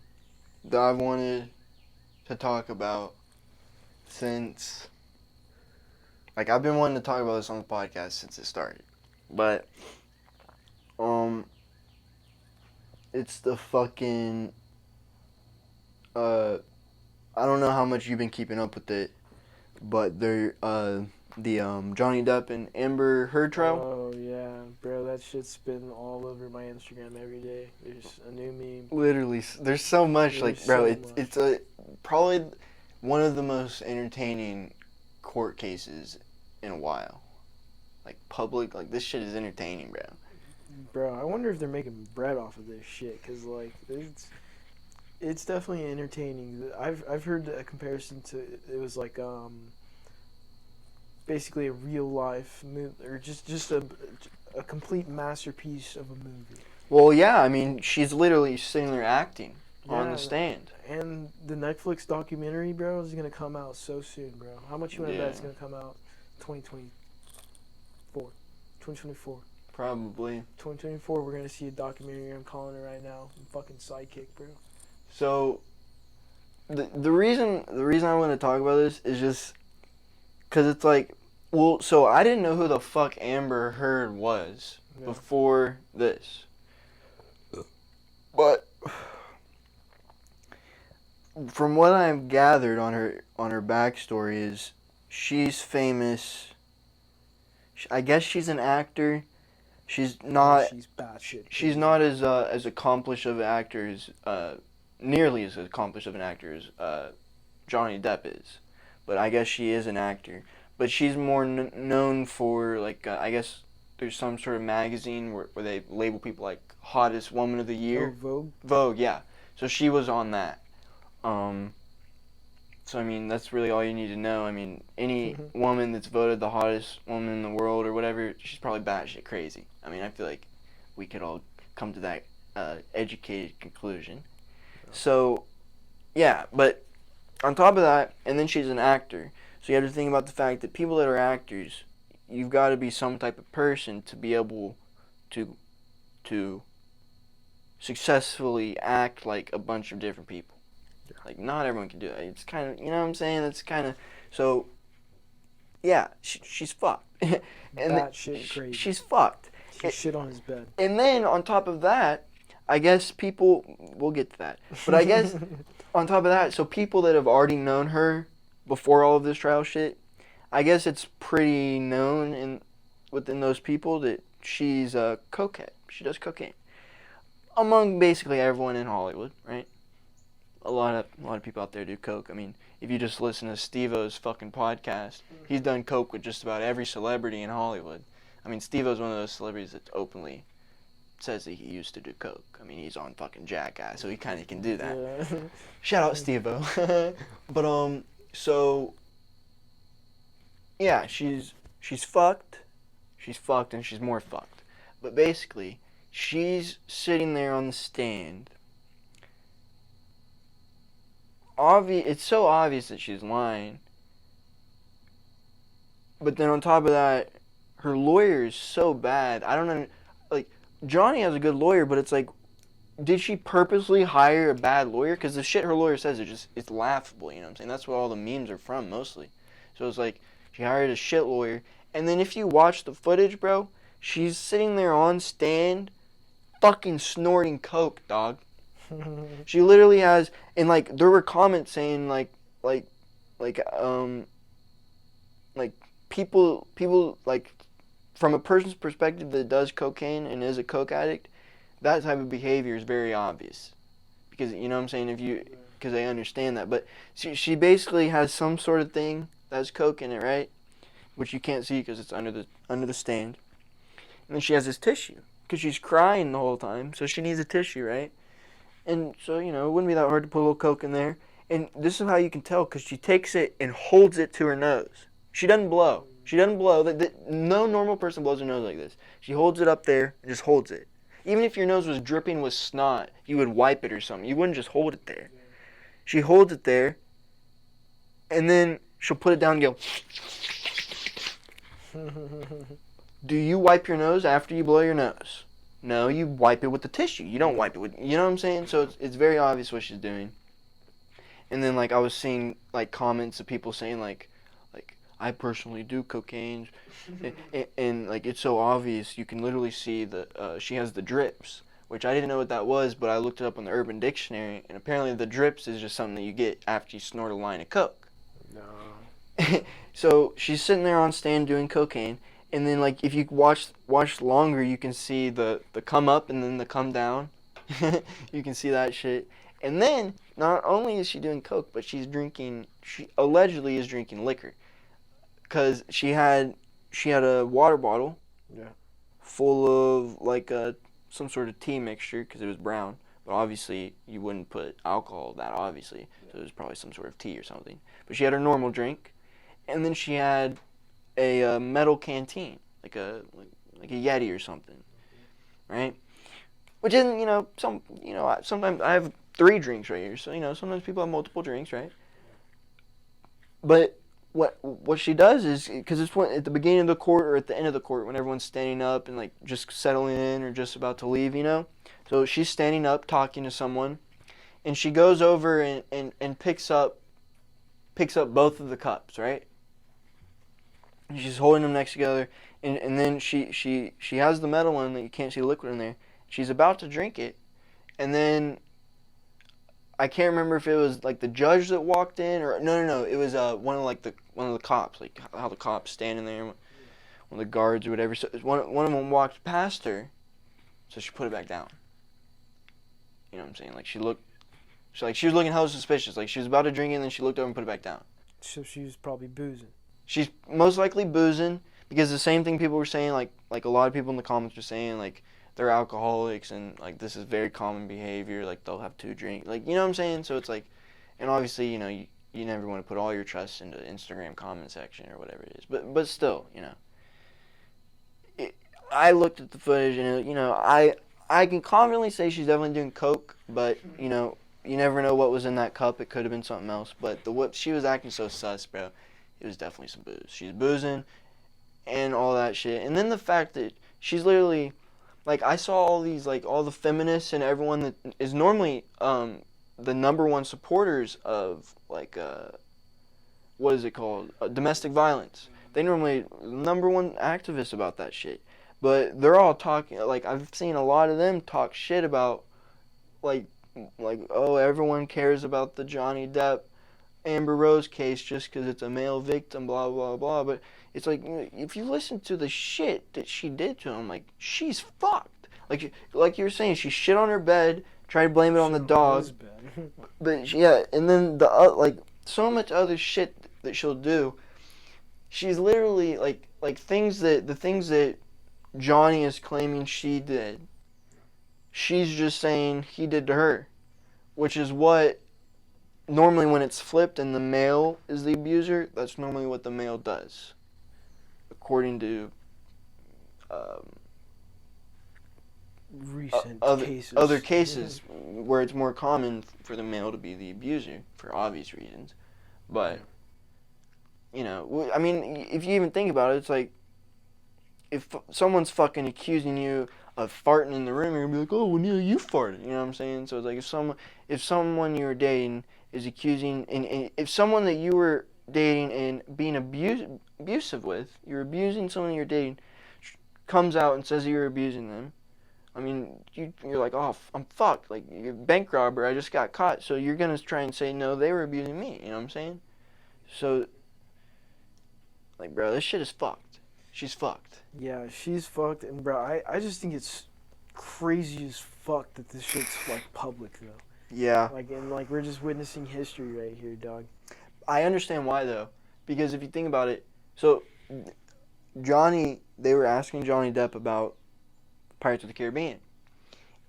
that I've wanted to talk about since, like, I've been wanting to talk about this on the podcast since it started. But, it's the fucking, I don't know how much you've been keeping up with it, but they're, the Johnny Depp and Amber Heard trial. Oh, yeah. Bro, that shit's been all over my Instagram every day. There's a new meme. Literally, there's so much. There's Like, bro, so it's a probably one of the most entertaining court cases in a while. Like, public, like, this shit is entertaining, bro. Bro, I wonder if they're making bread off of this shit, because, like, it's definitely entertaining. I've heard a comparison to, it was like, basically a real life movie, or just a complete masterpiece of a movie. Well, yeah, I mean, she's literally sitting there acting on the stand. And the Netflix documentary, bro, is gonna come out so soon, bro. How much you want to bet it's gonna come out? 2024. Probably. 2024, we're gonna see a documentary. I'm calling it right now. I'm fucking Sidekick, bro. So, the reason I want to talk about this is just because it's like, well, so I didn't know who the fuck Amber Heard was before this. But from what I've gathered on her backstory is she's famous. I guess she's an actor. She's not. She's batshit. She's not as accomplished of an actor as nearly as accomplished of an actor as Johnny Depp is. But I guess she is an actor. But she's more known for, like, I guess there's some sort of magazine where they label people like hottest woman of the year. Oh, Vogue? Vogue, yeah. So she was on that. So, I mean, that's really all you need to know. I mean, any woman that's voted the hottest woman in the world or whatever, she's probably batshit crazy. I mean, I feel like we could all come to that educated conclusion. So, yeah, but on top of that, and then she's an actor. So you have to think about the fact that people that are actors, you've got to be some type of person to be able to successfully act like a bunch of different people. Yeah. Like, not everyone can do that. It's kind of, you know what I'm saying? That's kind of, so, yeah, she's fucked. And that shit crazy. She's fucked. She shit on his bed. And then, on top of that, I guess people, we'll get to that, but I guess on top of that, so people that have already known her before all of this trial shit, I guess it's pretty known within those people that she's a cokehead. She does cocaine. Among basically everyone in Hollywood, right? A lot of people out there do coke. I mean, if you just listen to Steve-O's fucking podcast, he's done coke with just about every celebrity in Hollywood. I mean, Steve-O's one of those celebrities that openly says that he used to do coke. I mean, he's on fucking Jackass, so he kind of can do that. Yeah. Shout out Steve-O. But so yeah, she's fucked. She's fucked and she's more fucked. But basically, she's sitting there on the stand. It's so obvious that she's lying. But then on top of that, her lawyer is so bad. I don't know. Like, Johnny has a good lawyer, but it's like, did she purposely hire a bad lawyer? Because the shit her lawyer says it's laughable. You know what I'm saying? That's what all the memes are from mostly. So it's like she hired a shit lawyer, and then if you watch the footage, bro, she's sitting there on stand, fucking snorting coke, dog. She literally has, and like there were comments saying like people like from a person's perspective that does cocaine and is a coke addict, that type of behavior is very obvious, because you know what I'm saying, because they understand that. But she basically has some sort of thing that has coke in it, right? Which you can't see because it's under the stand. And then she has this tissue because she's crying the whole time, so she needs a tissue, right? And so, you know, it wouldn't be that hard to put a little coke in there. And this is how you can tell, because she takes it and holds it to her nose. She doesn't blow. No normal person blows their nose like this. She holds it up there and just holds it. Even if your nose was dripping with snot, you would wipe it or something. You wouldn't just hold it there. She holds it there, and then she'll put it down and go. Do you wipe your nose after you blow your nose? No, you wipe it with the tissue. You don't wipe it with, you know what I'm saying? So it's very obvious what she's doing. And then like I was seeing like comments of people saying like I personally do cocaine, and like it's so obvious. You can literally see that she has the drips, which I didn't know what that was, but I looked it up on the Urban Dictionary, and apparently the drips is just something that you get after you snort a line of coke. No. So she's sitting there on stand doing cocaine, and then like if you watch longer, you can see the come up and then the come down. You can see that shit. And then not only is she doing coke, but she allegedly is drinking liquor. Because she had a water bottle, full of like some sort of tea mixture, because it was brown. But obviously you wouldn't put alcohol that obviously, so it was probably some sort of tea or something. But she had her normal drink, and then she had a metal canteen, like a Yeti or something, right? Which isn't sometimes I have 3 drinks right here, so sometimes people have multiple drinks, right? But what she does is, because it's at the beginning of the court or at the end of the court when everyone's standing up and like just settling in or just about to leave, so she's standing up talking to someone, and she goes over and picks up both of the cups, right? And she's holding them next together, and then she has the metal one that you can't see the liquid in there. She's about to drink it, and then I can't remember if it was like the judge that walked in, or no, it was one of the cops, like how the cops standing there, one of the guards or whatever. So one of them walked past her, so she put it back down. You know what I'm saying? Like she was looking hella suspicious. Like she was about to drink it, and then she looked over and put it back down. So she was probably boozing. She's most likely boozing, because the same thing people were saying, like a lot of people in the comments were saying, like they're alcoholics and like this is very common behavior, like they'll have 2 drinks, like, you know what I'm saying? So it's like, and obviously, you never want to put all your trust into the Instagram comment section or whatever it is, but still, I looked at the footage and I can confidently say she's definitely doing coke, but you never know what was in that cup. It could have been something else, but she was acting so sus, bro. It was definitely some booze. She's boozing and all that shit. And then the fact that she's literally, like, I saw all these, like, all the feminists and everyone that is normally the number one supporters of, like, what is it called? Domestic violence. They normally number one activists about that shit. But they're all talking, like, I've seen a lot of them talk shit about, like oh, everyone cares about the Johnny Depp Amber Rose case just because it's a male victim, blah, blah, blah. But it's like, if you listen to the shit that she did to him, like, she's fucked. Like you were saying, she shit on her bed, tried to blame it on the dog. But, yeah, and then, like, so much other shit that she'll do. She's literally, like the things that Johnny is claiming she did, she's just saying he did to her. Which is what, normally when it's flipped and the male is the abuser, that's normally what the male does. According to recent cases. Other cases where it's more common for the male to be the abuser, for obvious reasons. But, you know, I mean, if you even think about it, it's like, if someone's fucking accusing you of farting in the room, you're gonna be like, oh, well, yeah, you farted. You know what I'm saying? So it's like, if someone you were dating is accusing, and if someone that you were dating and being abusive with, you're abusing someone you're dating, comes out and says you're abusing them, I mean, you're like, oh, I'm fucked. Like, you're a bank robber, I just got caught. So you're gonna try and say, no, they were abusing me. You know what I'm saying? So, like, bro, this shit is fucked. She's fucked. Yeah, she's fucked, and bro, I just think it's crazy as fuck that this shit's like public though. Yeah. Like, and like we're just witnessing history right here, dog. I understand why though, because if you think about it, so they were asking Johnny Depp about Pirates of the Caribbean,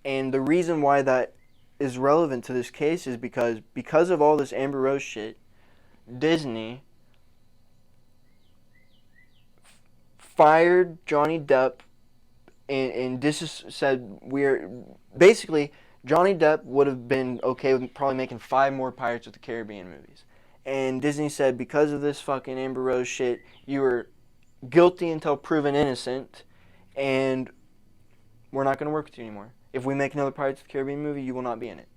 and the reason why that is relevant to this case is because of all this Amber Rose shit, Disney fired Johnny Depp, and this said basically Johnny Depp would have been okay with probably making 5 more Pirates of the Caribbean movies, and Disney said, because of this fucking Amber Rose shit, you were guilty until proven innocent, and we're not going to work with you anymore. If we make another Pirates of the Caribbean movie, you will not be in it.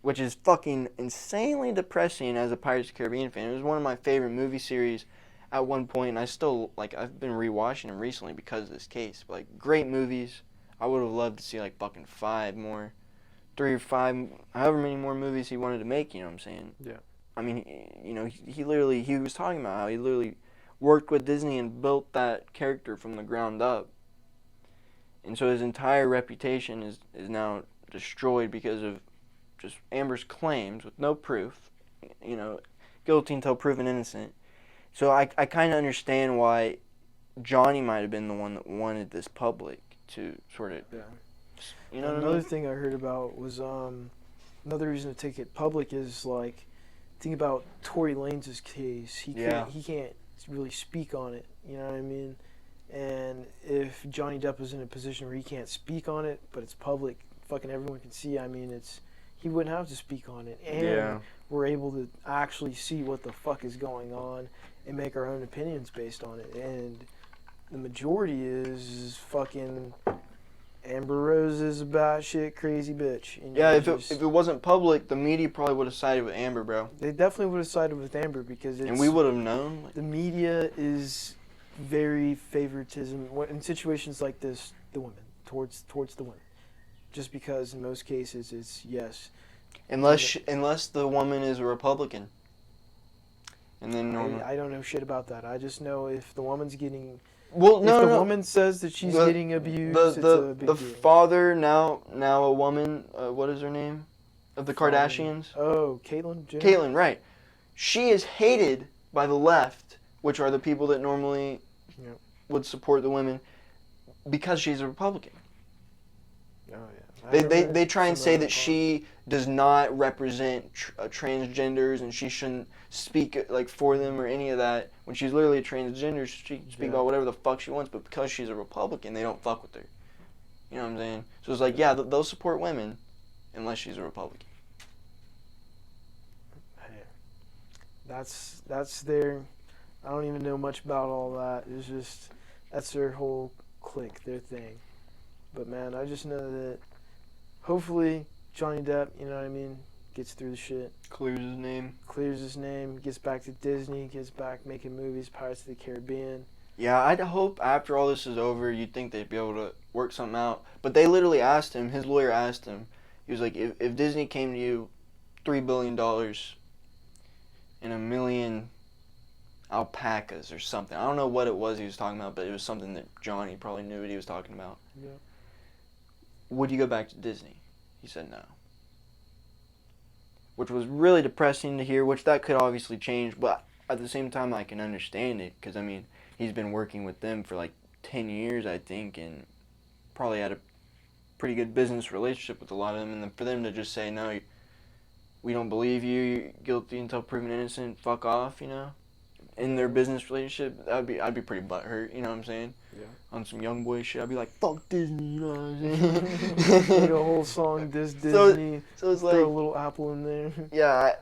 Which is fucking insanely depressing as a Pirates of the Caribbean fan. It was one of my favorite movie series at one point, and I still, like, I've been rewatching them recently because of this case. But, like, great movies. I would have loved to see, like, fucking 5 more, 3 or 5, however many more movies he wanted to make, you know what I'm saying? Yeah. I mean, he was talking about how he literally worked with Disney and built that character from the ground up. And so his entire reputation is now destroyed because of just Amber's claims with no proof, guilty until proven innocent. So I kind of understand why Johnny might have been the one that wanted this public to sort of, you know what I mean? Another thing I heard about was another reason to take it public is like, think about Tory Lanez's case. He can't really speak on it. You know what I mean? And if Johnny Depp was in a position where he can't speak on it, but it's public, fucking everyone can see. I mean, he wouldn't have to speak on it, and we're able to actually see what the fuck is going on and make our own opinions based on it. And the majority is fucking Amber Rose is a batshit crazy bitch. And yeah, if it wasn't public, the media probably would have sided with Amber, bro. They definitely would have sided with Amber because and we would have known. The media is very favoritism in situations like this. The women towards the women, just because in most cases it's yes. Unless the woman is a Republican. And then I don't know shit about that. I just know if the woman's getting. Well, if the woman says that she's getting abused, it's a big deal. Father, now a woman, what is her name? Of the Kardashians? Oh, Caitlyn Jenner? Caitlyn, right. She is hated by the left, which are the people that normally would support the women, because she's a Republican. Oh, yeah. They try and say that she does not represent transgenders and she shouldn't speak like for them or any of that. When she's literally a transgender, she can speak about whatever the fuck she wants, but because she's a Republican, they don't fuck with her. You know what I'm saying? So it's like, yeah, they'll support women unless she's a Republican. Hey, that's their. I don't even know much about all that. It's just that's their whole clique, their thing. But man, I just know that hopefully Johnny Depp, you know what I mean, gets through the shit. Clears his name, gets back to Disney, gets back making movies, Pirates of the Caribbean. Yeah, I'd hope after all this is over, you'd think they'd be able to work something out. But they literally asked him, his lawyer asked him, he was like, if Disney came to you $3 billion and 1,000,000 alpacas or something. I don't know what it was he was talking about, but it was something that Johnny probably knew what he was talking about. Yeah. Would you go back to Disney? He said no. Which was really depressing to hear, which that could obviously change, but at the same time I can understand it, because I mean, he's been working with them for like 10 years, I think, and probably had a pretty good business relationship with a lot of them, and then for them to just say, no, we don't believe you, you're guilty until proven innocent, fuck off, you know, in their business relationship, I'd be pretty butthurt, you know what I'm saying? Yeah. On some young boy shit, I'd be like, fuck Disney, you know what I'm Like saying? a whole song, Disney, So it's throw like, a little Apple in there. yeah,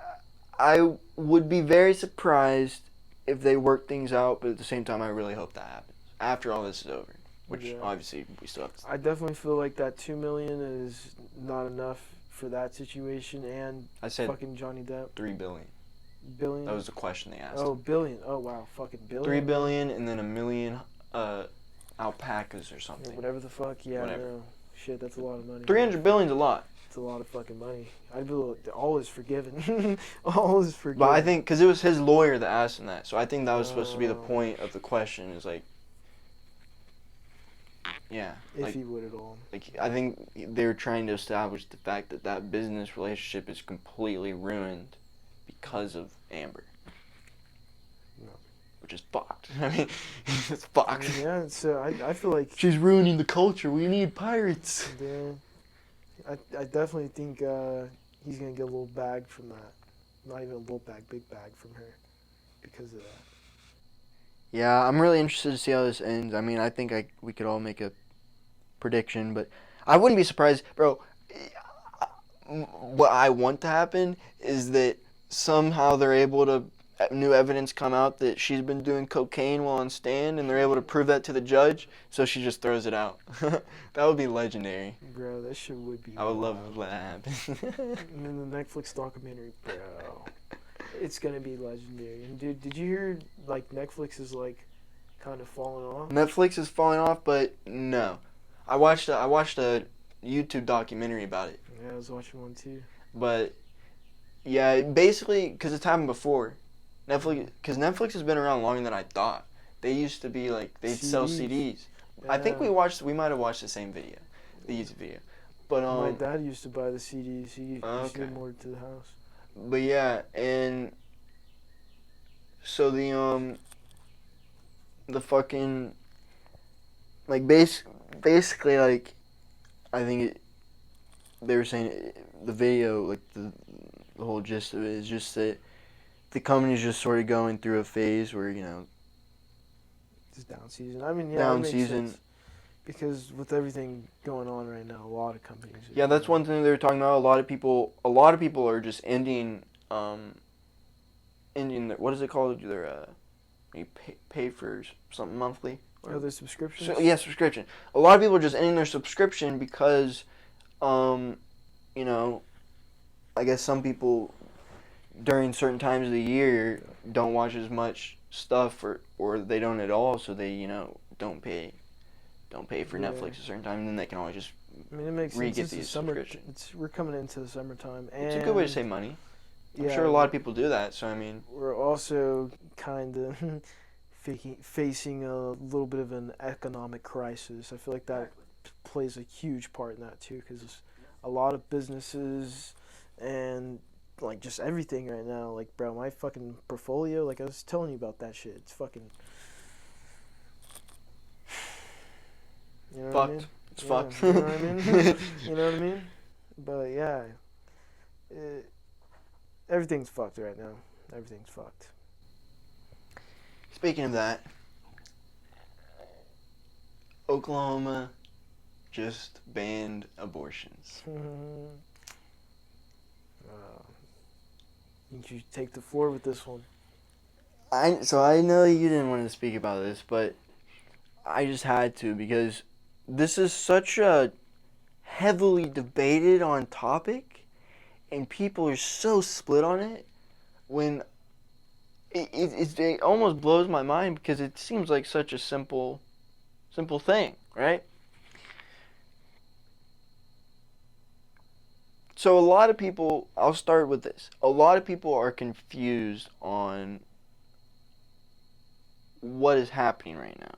I would be very surprised if they work things out, but at the same time, I really hope that happens after all this is over, which obviously we still have to. I definitely feel like that 2 million is not enough for that situation, and I said fucking Johnny Depp. 3 billion. Billion? That was the question they asked. Oh, billion. Oh, wow. Fucking billion. 3 billion and then 1,000,000 alpacas or something. Whatever the fuck. Yeah, Whatever. no. Shit, that's a lot of money. 300 billion's a lot. It's a lot of fucking money. I'd be all is forgiven. All is forgiven. But I think, because it was his lawyer that asked him that, so I think that was supposed to be the point of the question, is like, yeah. If like, he would at all. Like, I think they were trying to establish the fact that that business relationship is completely ruined because of Amber. No. Which is fucked. I mean, it's fucked. Yeah, so I feel like... She's ruining the culture. We need pirates. Yeah. I definitely think he's going to get a little bag from that. Not even a little bag, big bag from her because of that. Yeah, I'm really interested to see how this ends. I mean, I think we could all make a prediction, but I wouldn't be surprised, bro. What I want to happen is that somehow they're able to, new evidence come out that she's been doing cocaine while on stand, and they're able to prove that to the judge, so she just throws it out. That would be legendary. Bro, that shit would be I would wild. love to let that happen. And then the Netflix documentary, bro. It's gonna be legendary. And dude, did you hear like Netflix is like kind of falling off? Netflix is falling off, but no. I watched a YouTube documentary about it. Yeah, I was watching one too. But yeah, basically, because it's happened before. Because Netflix has been around longer than I thought. They used to be like, they'd sell CDs. Yeah. I think we might have watched the same video, the YouTube video. But my dad used to buy the CDs. He used to get more to the house. But yeah, and so the fucking, like, basically, like, I think they were saying the video, like, the whole gist of it is just that the company's just sort of going through a phase where, you know, It's down season. I mean, yeah, down it makes season. sense. Because with everything going on right now, a lot of companies. Yeah, that's one thing they were talking about. A lot of people are just ending their, what is it called? Their you pay for something monthly. Oh, their subscriptions. So, yeah, subscription. A lot of people are just ending their subscription because, you know, I guess some people during certain times of the year don't watch as much stuff, or they don't at all, so they, you know, don't pay for Netflix a certain time, and then they can always just I mean, it makes sense. re-get It's the these summer. subscriptions. We're coming into the summertime, and It's a good way to save money. I'm yeah, sure a lot of people do that, so I mean... We're also kind of facing a little bit of an economic crisis. I feel like that plays a huge part in that, too, because a lot of businesses and, like, just everything right now, like, bro, my fucking portfolio, like, I was telling you about that shit. It's fucking... You know what I mean? It's fucked. You know what I mean? You know what I mean? But yeah, everything's fucked right now. Everything's fucked. Speaking of that, Oklahoma just banned abortions. You should take the floor with this one. So I know you didn't want to speak about this, but I just had to, because this is such a heavily debated on topic, and people are so split on it, when it almost blows my mind, because it seems like such a simple thing, right? So a lot of people, I'll start with this. A lot of people are confused on what is happening right now.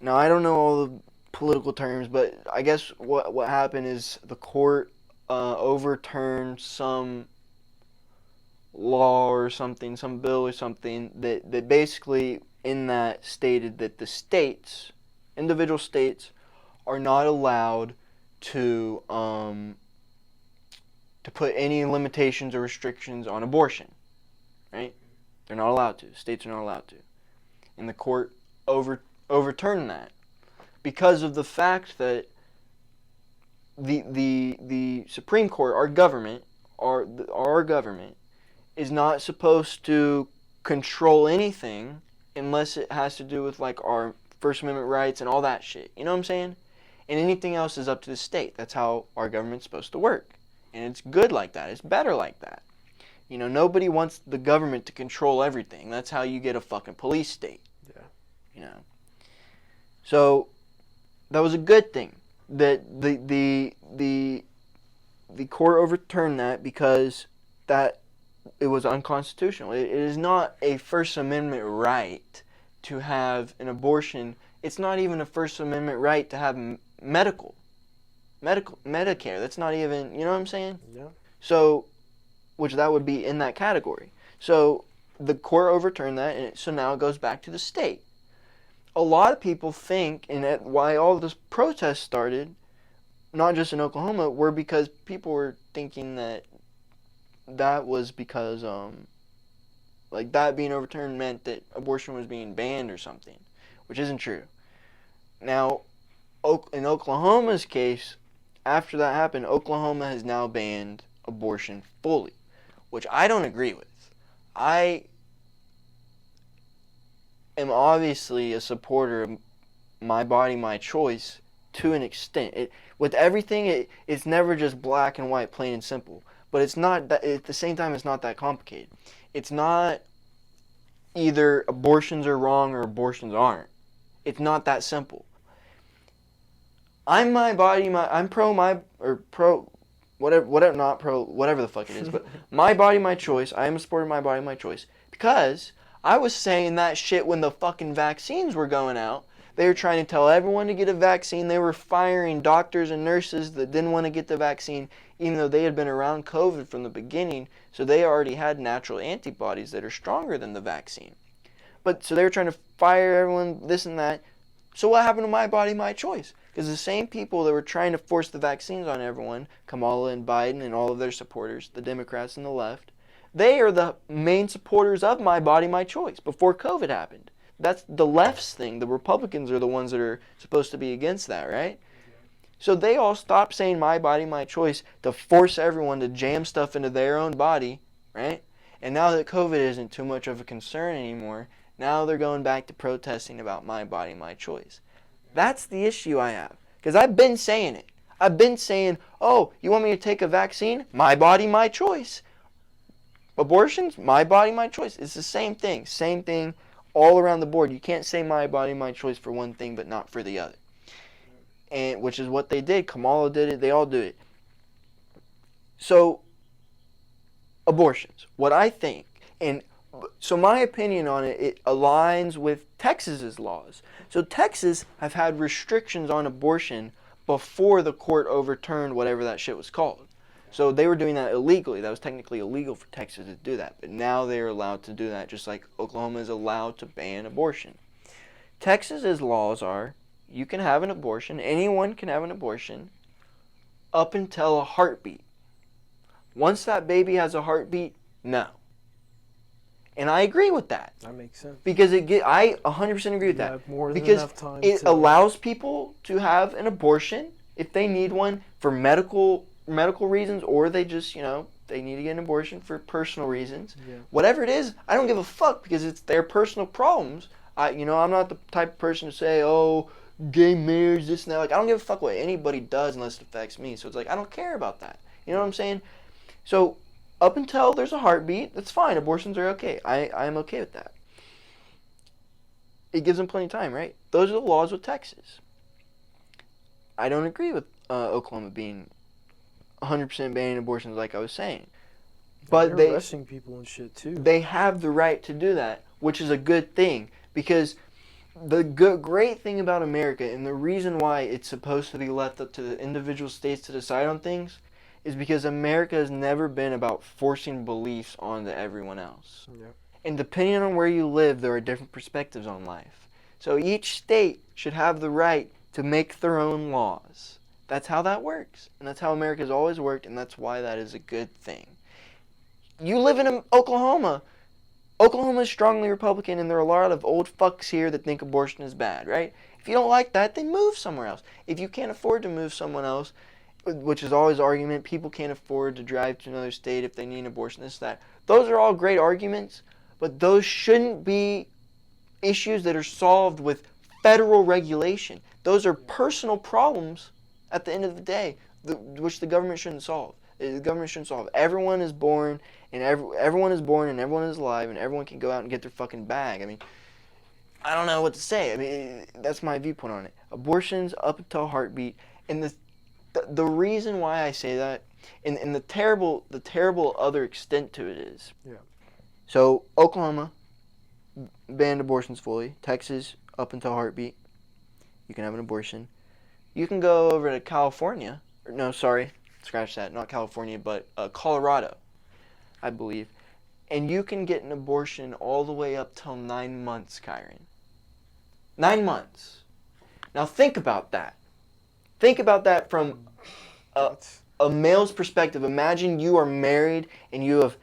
Now, I don't know all the political terms, but I guess what happened is the court overturned some law or something, some bill or something that basically in that stated that the states, individual states, are not allowed to put any limitations or restrictions on abortion, right? They're not allowed to. States are not allowed to. And the court overturned that because of the fact that the Supreme Court, our government, our government, is not supposed to control anything unless it has to do with like our First Amendment rights and all that shit. You know what I'm saying? And anything else is up to the state. That's how our government's supposed to work. And it's good like that. It's better like that. You know, nobody wants the government to control everything. That's how you get a fucking police state. Yeah. You know. So that was a good thing that the court overturned that because that it was unconstitutional. It is not a First Amendment right to have an abortion. It's not even a First Amendment right to have Medicare. That's not even, you know what I'm saying? Yeah. So, which that would be in that category. So the court overturned that, and so now it goes back to the state. A lot of people think, and why all this protest started, not just in Oklahoma, were because people were thinking that was because like that being overturned meant that abortion was being banned or something, which isn't true. Now, in Oklahoma's case, after that happened, Oklahoma has now banned abortion fully, which I don't agree with. I am obviously a supporter of my body, my choice to an extent. With everything, it's never just black and white, plain and simple. But it's not that, at the same time, it's not that complicated. It's not either abortions are wrong or abortions aren't. It's not that simple. I'm pro whatever, not pro, whatever the fuck it is, but my body, my choice. I am a supporter of my body, my choice. Because I was saying that shit when the fucking vaccines were going out. They were trying to tell everyone to get a vaccine. They were firing doctors and nurses that didn't want to get the vaccine, even though they had been around COVID from the beginning, so they already had natural antibodies that are stronger than the vaccine. But so they were trying to fire everyone, this and that. So what happened to my body, my choice? Because the same people that were trying to force the vaccines on everyone, Kamala and Biden and all of their supporters, the Democrats and the left, they are the main supporters of my body, my choice before COVID happened. That's the left's thing. The Republicans are the ones that are supposed to be against that, right? So they all stopped saying my body, my choice to force everyone to jam stuff into their own body, right? And now that COVID isn't too much of a concern anymore, now they're going back to protesting about my body, my choice. That's the issue I have. Because I've been saying it. I've been saying, oh, you want me to take a vaccine? My body, my choice. Abortions? My body, my choice. It's the same thing. Same thing all around the board. You can't say my body, my choice for one thing but not for the other. And which is what they did. Kamala did it. They all do it. So, abortions. What I think, and so my opinion on it, it aligns with Texas's laws. So Texas have had restrictions on abortion before the court overturned whatever that shit was called. So they were doing that illegally. That was technically illegal for Texas to do that. But now they're allowed to do that, just like Oklahoma is allowed to ban abortion. Texas's laws are, you can have an abortion, anyone can have an abortion, up until a heartbeat. Once that baby has a heartbeat, no. And I agree with that. That makes sense. Because I 100% agree with that. Have more than because enough time it to allows people to have an abortion if they need one for medical reasons, or they just, they need to get an abortion for personal reasons. Yeah. Whatever it is, I don't give a fuck because it's their personal problems. I'm not the type of person to say, oh, gay marriage, this and that. Like, I don't give a fuck what anybody does unless it affects me. So it's like, I don't care about that. You know what I'm saying? So up until there's a heartbeat, that's fine. Abortions are okay. I'm okay with that. It gives them plenty of time, right? Those are the laws with Texas. I don't agree with Oklahoma being 100% banning abortions, like I was saying. But But they're arresting people and shit too. they have the right to do that, which is a good thing, because the great thing about America, and the reason why it's supposed to be left up to the individual states to decide on things, is because America has never been about forcing beliefs onto everyone else. Yeah. And depending on where you live, there are different perspectives on life. So each state should have the right to make their own laws. That's how that works. And that's how America's always worked, and that's why that is a good thing. You live in Oklahoma. Oklahoma is strongly Republican, and there are a lot of old fucks here that think abortion is bad, right? If you don't like that, then move somewhere else. If you can't afford to move someone else, which is always argument, people can't afford to drive to another state if they need an abortion, this, that. Those are all great arguments, but those shouldn't be issues that are solved with federal regulation. Those are personal problems at the end of the day, which the government shouldn't solve. The government shouldn't solve. Everyone is born, and everyone is born, and everyone is alive, and everyone can go out and get their fucking bag. I mean, I don't know what to say. I mean, that's my viewpoint on it. Abortion's up until heartbeat, and the reason why I say that, and the terrible other extent to it is, so Oklahoma banned abortions fully. Texas, up until heartbeat, you can have an abortion. You can go over to California, no, sorry, scratch that, not California, but Colorado, I believe, and you can get an abortion all the way up till 9 months, Kyron. 9 months. Now think about that. Think about that from a male's perspective. Imagine you are married and you have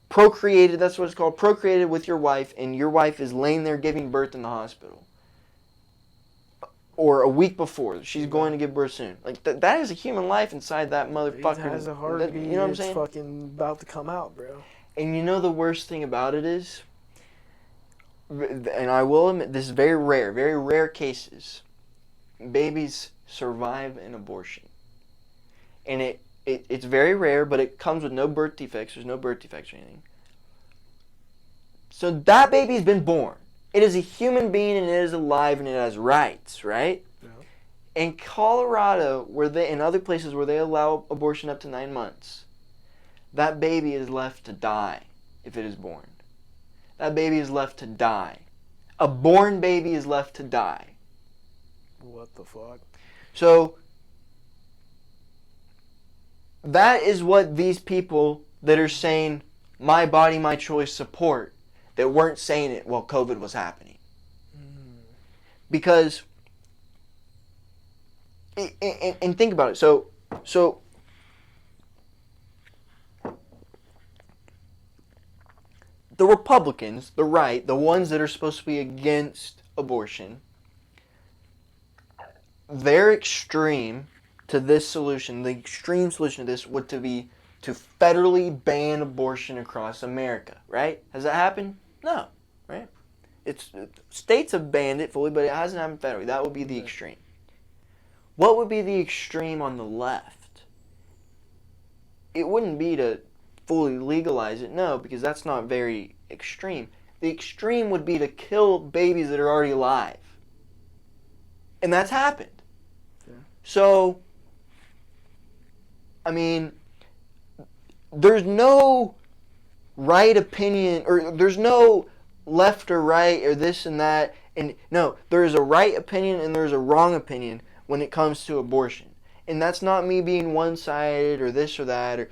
procreated, that's what it's called, procreated with your wife, and your wife is laying there giving birth in the hospital. Or a week before, she's going to give birth soon. Like, that is a human life inside that motherfucker. It has a heartbeat, you know what I'm saying? It's fucking about to come out, bro. And you know the worst thing about it is, and I will admit, this is very rare cases, babies survive an abortion. And it's very rare, but it comes with no birth defects. There's no birth defects or anything. So that baby's been born. It is a human being, and it is alive, and it has rights, right? Yeah. In Colorado, and other places where they allow abortion up to 9 months, that baby is left to die if it is born. That baby is left to die. A born baby is left to die. What the fuck? So that is what these people that are saying my body, my choice support, that weren't saying it while COVID was happening. Because, and think about it. So the Republicans, the right, the ones that are supposed to be against abortion, their extreme to this solution, the extreme solution to this would be to federally ban abortion across America, right? Has that happened? No, right? States have banned it fully, but it hasn't happened federally. That would be the extreme. What would be the extreme on the left? It wouldn't be to fully legalize it, no, because that's not very extreme. The extreme would be to kill babies that are already alive. And that's happened. Yeah. So, I mean, there's no right opinion, or there's no left or right or this and that, and no, there's a right opinion and there's a wrong opinion when it comes to abortion. And that's not me being one-sided or this or that, or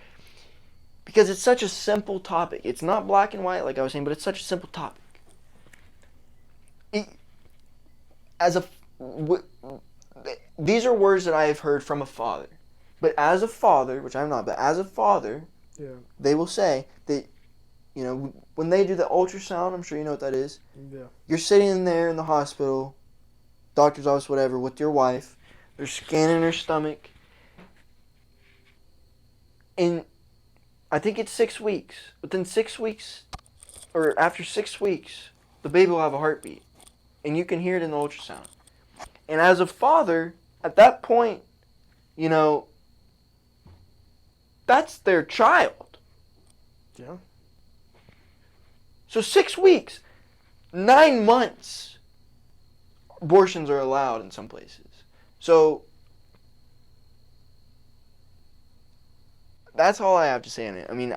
because it's such a simple topic. It's not black and white like I was saying, but it's such a simple topic. These are words that I have heard from a father. But as a father, which I'm not, but as a father, yeah, they will say that, you know, when they do the ultrasound, I'm sure you know what that is. Yeah. You're sitting in there in the hospital, doctor's office, whatever, with your wife. They're scanning her stomach. And I think it's 6 weeks. Within 6 weeks, or after 6 weeks, the baby will have a heartbeat. And you can hear it in the ultrasound. And as a father, at that point, you know, that's their child. Yeah. So 6 weeks, 9 months, abortions are allowed in some places. So that's all I have to say on it. I mean,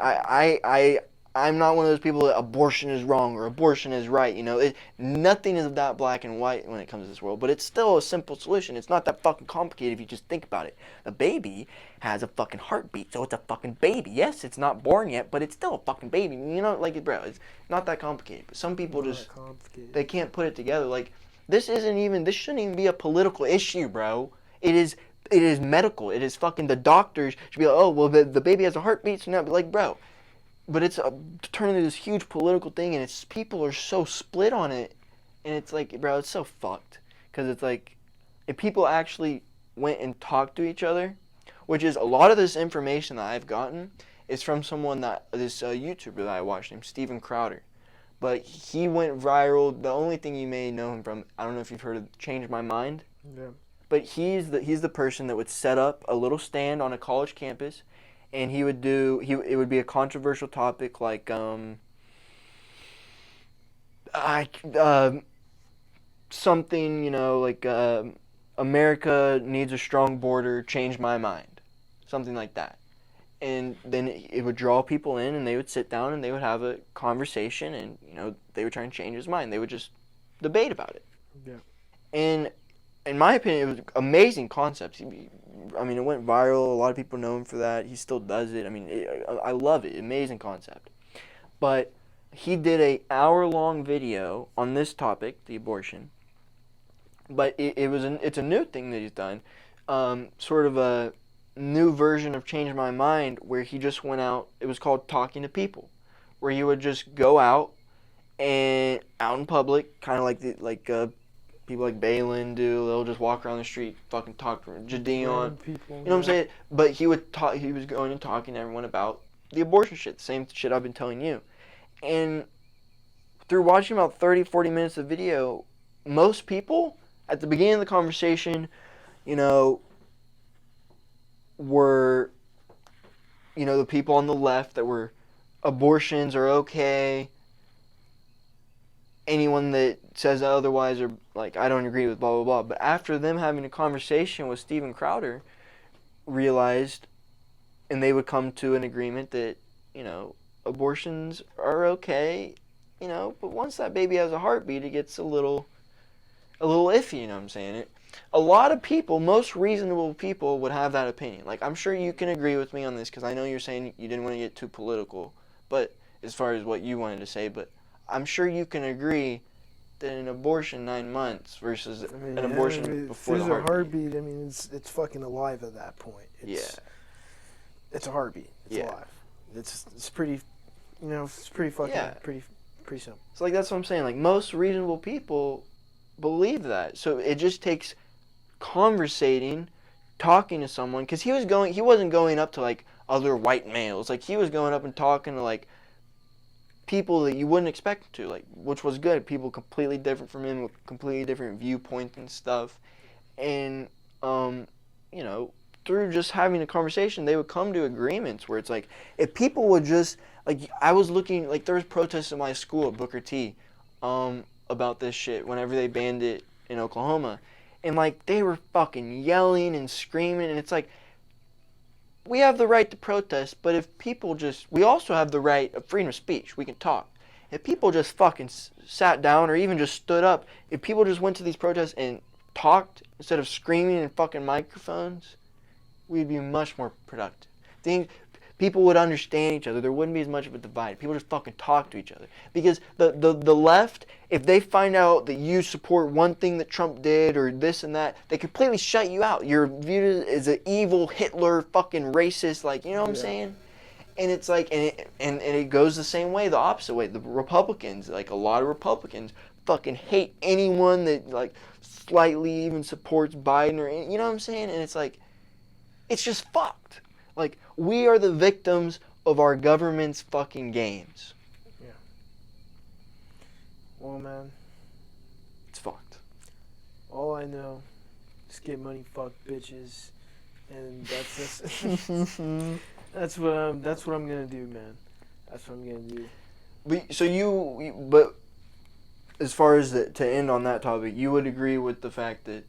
I'm not one of those people that abortion is wrong or abortion is right. You know, nothing is that black and white when it comes to this world. But it's still a simple solution. It's not that fucking complicated if you just think about it. A baby has a fucking heartbeat, so it's a fucking baby. Yes, it's not born yet, but it's still a fucking baby. You know, like, bro, it's not that complicated. But some people just, they can't put it together. Like, this shouldn't even be a political issue, bro. It is medical. It is fucking, the doctors should be like, oh, well, the baby has a heartbeat, so now, like, bro. But it's turning into this huge political thing, and it's, people are so split on it, and it's like, bro, it's so fucked. Because it's like, if people actually went and talked to each other, which is a lot of this information that I've gotten is from someone this YouTuber that I watched named Steven Crowder. But he went viral. The only thing you may know him from, I don't know if you've heard of Change My Mind. Yeah. But he's the person that would set up a little stand on a college campus, and it would be a controversial topic like something, you know, like America needs a strong border, change my mind, something like that. And then it would draw people in, and they would sit down and they would have a conversation, and you know, they would try and change his mind. They would just debate about it. Yeah. And in my opinion, it was amazing concepts. I mean, it went viral. A lot of people know him for that. He still does it. I mean, I love it. Amazing concept. But he did a hour-long video on this topic, the abortion. But it's a new thing that he's done, sort of a new version of Change My Mind, where he just went out. It was called Talking to People, where he would just go out and out in public, kind of like people like Balin do. They'll just walk around the street, fucking talk to Jadeon. People, you know what I'm saying? But he would talk. He was going and talking to everyone about the abortion shit. The same shit I've been telling you. And through watching about 30, 40 minutes of video, most people at the beginning of the conversation, you know, were, you know, the people on the left that were, abortions are okay. Anyone that says otherwise are like, I don't agree with blah, blah, blah. But after them having a conversation with Steven Crowder, realized, and they would come to an agreement that, you know, abortions are okay, you know, but once that baby has a heartbeat, it gets a little iffy, you know what I'm saying? A lot of people, most reasonable people, would have that opinion. Like, I'm sure you can agree with me on this, because I know you're saying you didn't want to get too political, but as far as what you wanted to say, but I'm sure you can agree that an abortion 9 months versus an abortion before the heartbeat. I mean, it's fucking alive at that point. It's a heartbeat. It's alive. It's pretty, you know, it's pretty fucking pretty simple. So like, that's what I'm saying. Like, most reasonable people believe that. So it just takes conversating, talking to someone, because he wasn't going up to like other white males. Like, he was going up and talking to like people that you wouldn't expect to, like, which was good. People completely different from him, with completely different viewpoints and stuff. And you know, through just having a conversation, they would come to agreements where it's like, if people would just, like, I was looking, like, there was protests in my school at Booker T about this shit whenever they banned it in Oklahoma. And like, they were fucking yelling and screaming, and it's like, we have the right to protest, but if people just, we also have the right of freedom of speech. We can talk. If people just fucking sat down or even just stood up, if people just went to these protests and talked instead of screaming in fucking microphones, we'd be much more productive. People would understand each other. There wouldn't be as much of a divide. People just fucking talk to each other. Because the left, if they find out that you support one thing that Trump did or this and that, they completely shut you out. You're viewed as an evil Hitler fucking racist, like, you know what I'm saying? And it's like, and it goes the same way, the opposite way. The Republicans, like, a lot of Republicans fucking hate anyone that like slightly even supports Biden, or, you know what I'm saying? And it's like, it's just fucked. Like, we are the victims of our government's fucking games. Yeah. Well, man, it's fucked. All I know is get money, fuck bitches, and that's just that's what I'm gonna do, man. That's what I'm gonna do. But as far as to end on that topic, you would agree with the fact that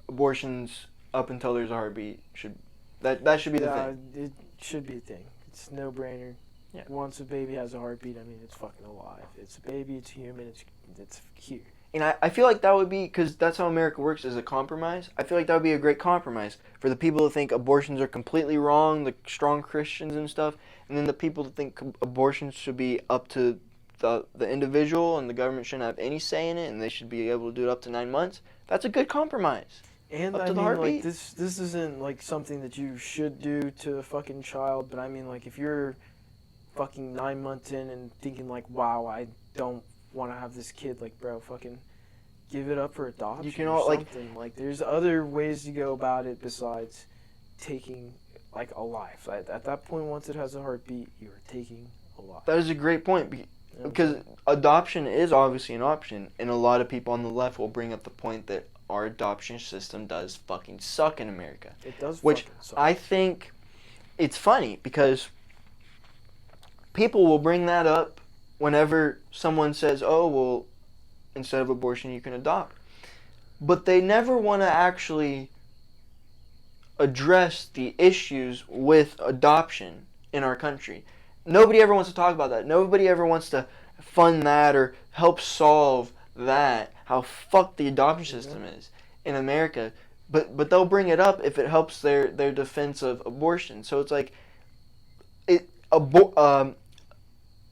abortions up until there's a heartbeat should That should be the Yeah, thing. it should be a thing. It's no brainer. Yeah. Once a baby has a heartbeat, I mean, it's fucking alive. It's a baby. It's human. It's here. And I feel like that would be, because that's how America works, as a compromise. I feel like that would be a great compromise for the people who think abortions are completely wrong, the strong Christians and stuff, and then the people who think abortions should be up to the individual and the government shouldn't have any say in it, and they should be able to do it up to 9 months. That's a good compromise. And Up I to the mean, like heartbeat. this isn't like something that you should do to a fucking child, but I mean, like if you're fucking 9 months in and thinking like, wow, I don't want to have this kid, like, bro, fucking give it up for adoption. You can or all, like- something. Like there's other ways to go about it besides taking like a life. At that point, once it has a heartbeat, you are taking a life. That is a great point, You know what I'm because saying? adoption is obviously an option, and a lot of people on the left will bring up the point that our adoption system does fucking suck in America. It does. Which fucking suck. I think it's funny because people will bring that up whenever someone says, oh, well, instead of abortion, you can adopt. But they never want to actually address the issues with adoption in our country. Nobody ever wants to talk about that. Nobody ever wants to fund that or help solve that, how fucked the adoption system is in America. But they'll bring it up if it helps their defense of abortion. So it's like,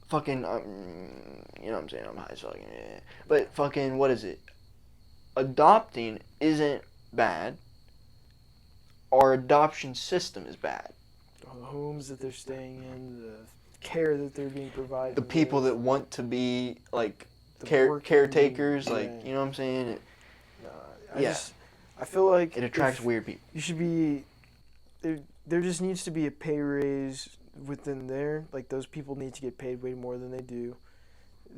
fucking, you know what I'm saying, I'm high as fucking, yeah. But fucking, what is it? Adopting isn't bad. Our adoption system is bad. The homes that they're staying in, the care that they're being provided. The people with, that want to be, like, the working- caretakers, yeah. like, you know what I'm saying? I I feel like It attracts if weird people. you should be there just needs to be a pay raise within there. Like those people need to get paid way more than they do.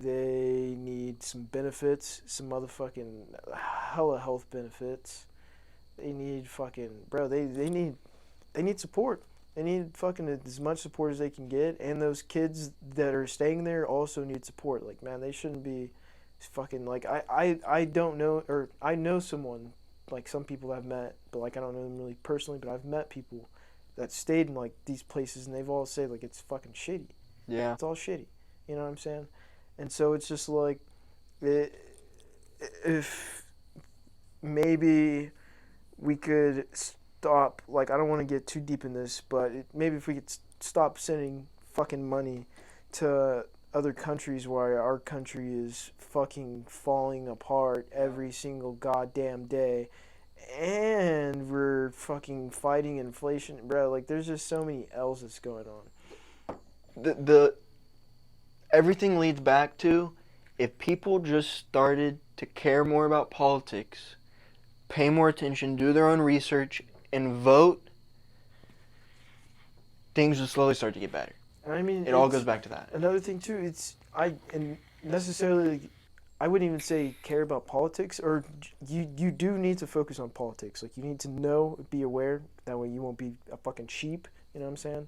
They need some benefits, some motherfucking hella health benefits. They need fucking they need support. They need fucking as much support as they can get, and those kids that are staying there also need support. Like, man, they shouldn't be fucking like I don't know, or I know someone, like some people I've met, but like I don't know them really personally, but I've met people that stayed in like these places and they've all said like it's fucking shitty. Yeah. It's all shitty. You know what I'm saying? And so it's just like if maybe we could stop, like I don't want to get too deep in this, but maybe if we could stop sending fucking money to other countries while our country is fucking falling apart every single goddamn day, and we're fucking fighting inflation, bro. Like there's just so many L's that's going on. The everything leads back to, if people just started to care more about politics, pay more attention, do their own research, and vote, things will slowly start to get better. And I mean, It all goes back to that. Another thing too, necessarily, I wouldn't even say care about politics, or you do need to focus on politics. Like you need to know, be aware. That way you won't be a fucking sheep. You know what I'm saying?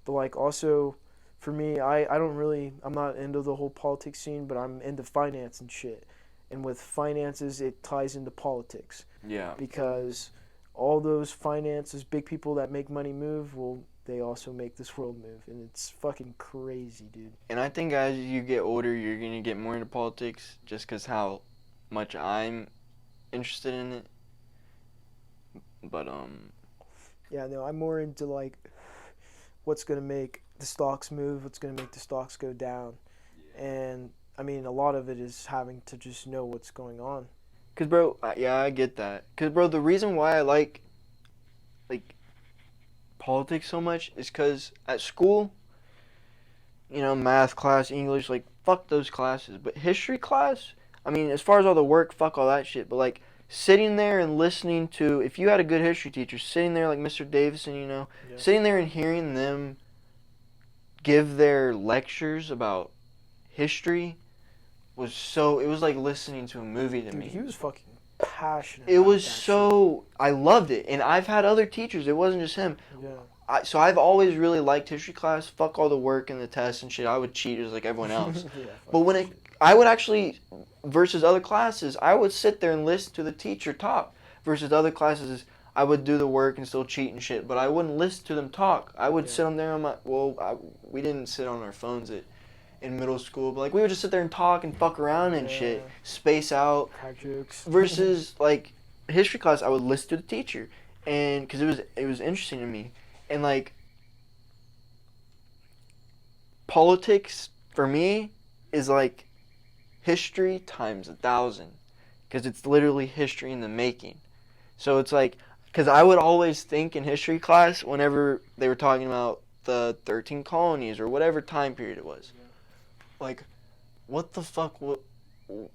But like also, for me, I'm not into the whole politics scene, but I'm into finance and shit. And with finances, it ties into politics. Yeah. Because all those finances, big people that make money move, well, they also make this world move. And it's fucking crazy, dude. And I think as you get older, you're going to get more into politics just because how much I'm interested in it. But, Yeah, no, I'm more into, like, what's going to make the stocks move, what's going to make the stocks go down. Yeah. And, I mean, a lot of it is having to just know what's going on. Because, bro, yeah, I get that. Because, bro, the reason why I like politics so much is because at school, you know, math class, English, like, fuck those classes. But history class, I mean, as far as all the work, fuck all that shit. But, like, sitting there and listening to, if you had a good history teacher, sitting there like Mr. Davison, you know, Yeah. sitting there and hearing them give their lectures about history was so, it was like listening to a movie to Dude, me. he was fucking passionate. It about was that so, I loved it. And I've had other teachers, it wasn't just him. shit. Yeah. So I've always really liked history class. Fuck all the work and the tests and shit. I would cheat just like everyone else. Yeah, But when I would actually, versus other classes, I would sit there and listen to the teacher talk. Versus other classes, I would do the work and still cheat and shit, but I wouldn't listen to them talk. I would Yeah. sit on there on my, we didn't sit on our phones in middle school, but like we would just sit there and talk and fuck around and shit, space out. Crack jokes. Versus like history class, I would listen to the teacher, and because it was interesting to me, and like politics for me is like history times 1,000, because it's literally history in the making. So it's like, because I would always think in history class whenever they were talking about the 13 colonies or whatever time period it was, like, what the fuck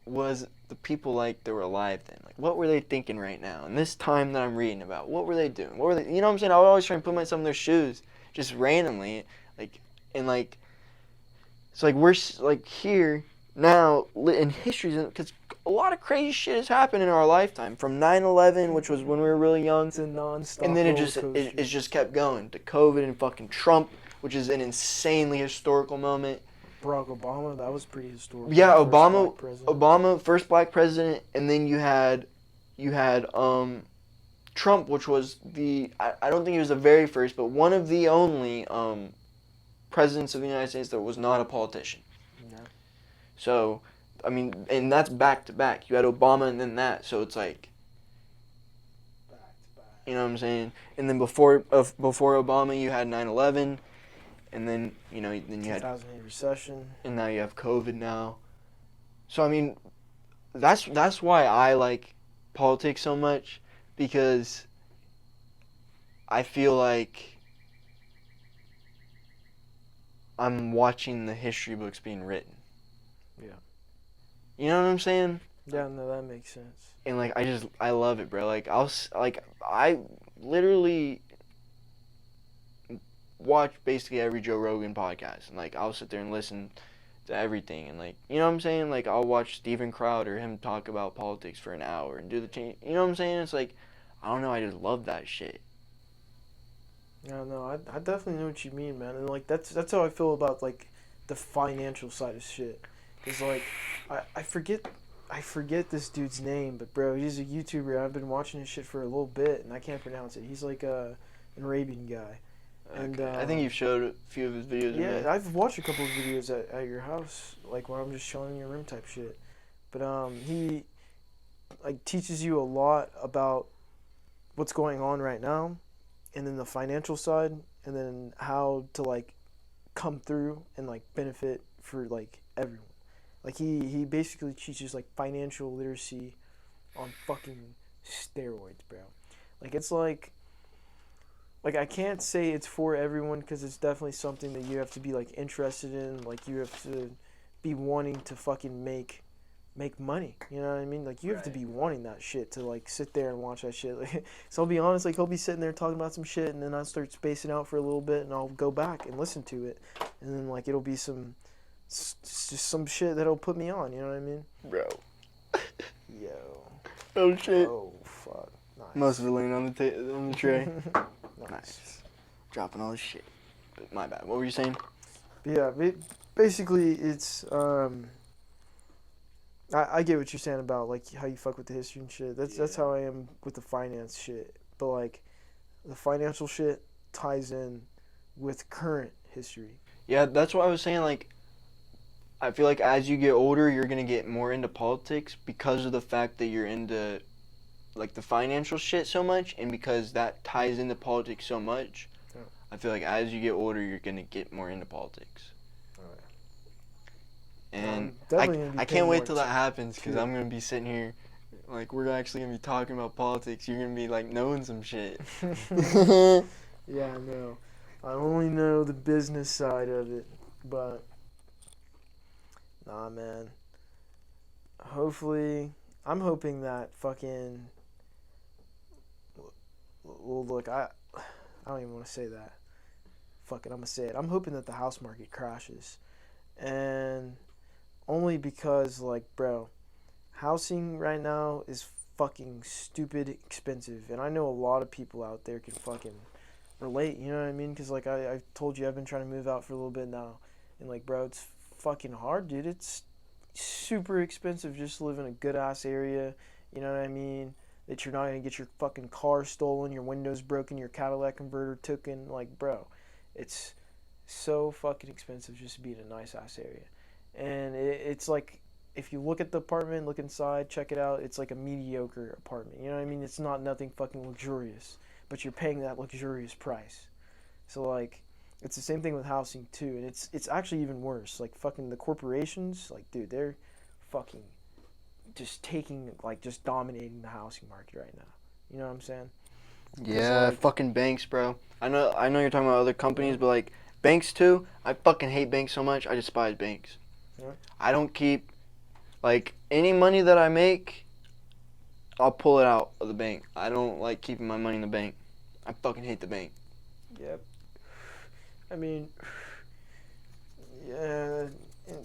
was the people like that were alive then? Like, what were they thinking right now? And this time that I'm reading about, what were they doing? What were they, you know what I'm saying? I would always try and put myself in their shoes, just randomly, like, and like, it's like we're like here now in history, because a lot of crazy shit has happened in our lifetime. From 9/11, which was when we were really young, It's a non-stop and then roller it just kept going to COVID and fucking Trump, which is an insanely historical moment. Barack Obama, that was pretty historical. Yeah, First Obama, black president. Obama, first black president, and then you had Trump, which was I don't think he was the very first, but one of the only presidents of the United States that was not a politician. Yeah. So, I mean, and that's back to back. You had Obama and then that, so it's like, Back to back. you know what I'm saying? And then before Obama, you had 9/11, and then you had 2008 recession. and now you have COVID now. So I mean, that's why I like politics so much, because I feel like I'm watching the history books being written. Yeah. You know what I'm saying? Yeah, no, that makes sense. And like I love it, bro. Like I literally watch basically every Joe Rogan podcast, and like I'll sit there and listen to everything, and like, you know what I'm saying? Like I'll watch Steven Crowder, him talk about politics for an hour and do the change. You know what I'm saying? It's like, I don't know, I just love that shit. Yeah, no, I definitely know what you mean, man. And like that's how I feel about like the financial side of shit. Cause like I forget this dude's name, but bro, he's a YouTuber. I've been watching his shit for a little bit, and I can't pronounce it. He's like an Arabian guy. And Okay. I think you've showed a few of his videos. Yeah, to me. I've watched a couple of videos at your house, like when I'm just showing your room type shit. But he like teaches you a lot about what's going on right now, and then the financial side, and then how to like come through and like benefit for like everyone. Like he basically teaches like financial literacy on fucking steroids, bro. Like it's like I can't say it's for everyone, because it's definitely something that you have to be like interested in. Like you have to be wanting to fucking make money. You know what I mean? Like you have to be wanting that shit to like sit there and watch that shit. Like, so I'll be honest, like he'll be sitting there talking about some shit, and then I'll start spacing out for a little bit, and I'll go back and listen to it, and then like it'll be just some shit that'll put me on. You know what I mean? Bro. Yo. Oh shit. Oh fuck. Nice. Most of it laying on the tray. Nice. Nice. Dropping all this shit. But my bad. What were you saying? Yeah, basically it's I get what you're saying about like how you fuck with the history and shit. That's how I am with the finance shit. But like the financial shit ties in with current history. Yeah, that's what I was saying. Like, I feel like as you get older, you're gonna get more into politics because of the fact that you're into like the financial shit so much, and because that ties into politics so much. Yeah. I feel like as you get older, you're gonna get more into politics. And I can't wait till that happens, because I'm gonna be sitting here, like we're actually gonna be talking about politics. You're gonna be like knowing some shit. Yeah, I know. I only know the business side of it, but nah, man. Hopefully, I'm hoping that fucking. Well, look, I don't even want to say that. Fuck it, I'm gonna say it. I'm hoping that the house market crashes, and only because, like, bro, housing right now is fucking stupid expensive, and I know a lot of people out there can fucking relate, you know what I mean? Because, like, I told you I've been trying to move out for a little bit now, and, like, bro, it's fucking hard, dude. It's super expensive just to live in a good-ass area, you know what I mean? that you're not gonna get your fucking car stolen, your windows broken, your Cadillac converter taken. Like, bro, it's so fucking expensive just to be in a nice ass area. And it's like, if you look at the apartment, look inside, check it out, it's like a mediocre apartment. You know what I mean? It's not nothing fucking luxurious, but you're paying that luxurious price. So like, it's the same thing with housing too, and it's actually even worse. Like fucking the corporations, like dude, they're fucking just just dominating the housing market right now. You know what I'm saying? Yeah, like, fucking banks, bro. I know you're talking about other companies, but like banks too. I fucking hate banks so much. I despise banks. Yeah. I don't keep like any money that I make. I'll pull it out of the bank. I don't like keeping my money in the bank. I fucking hate the bank. Yep. I mean, yeah,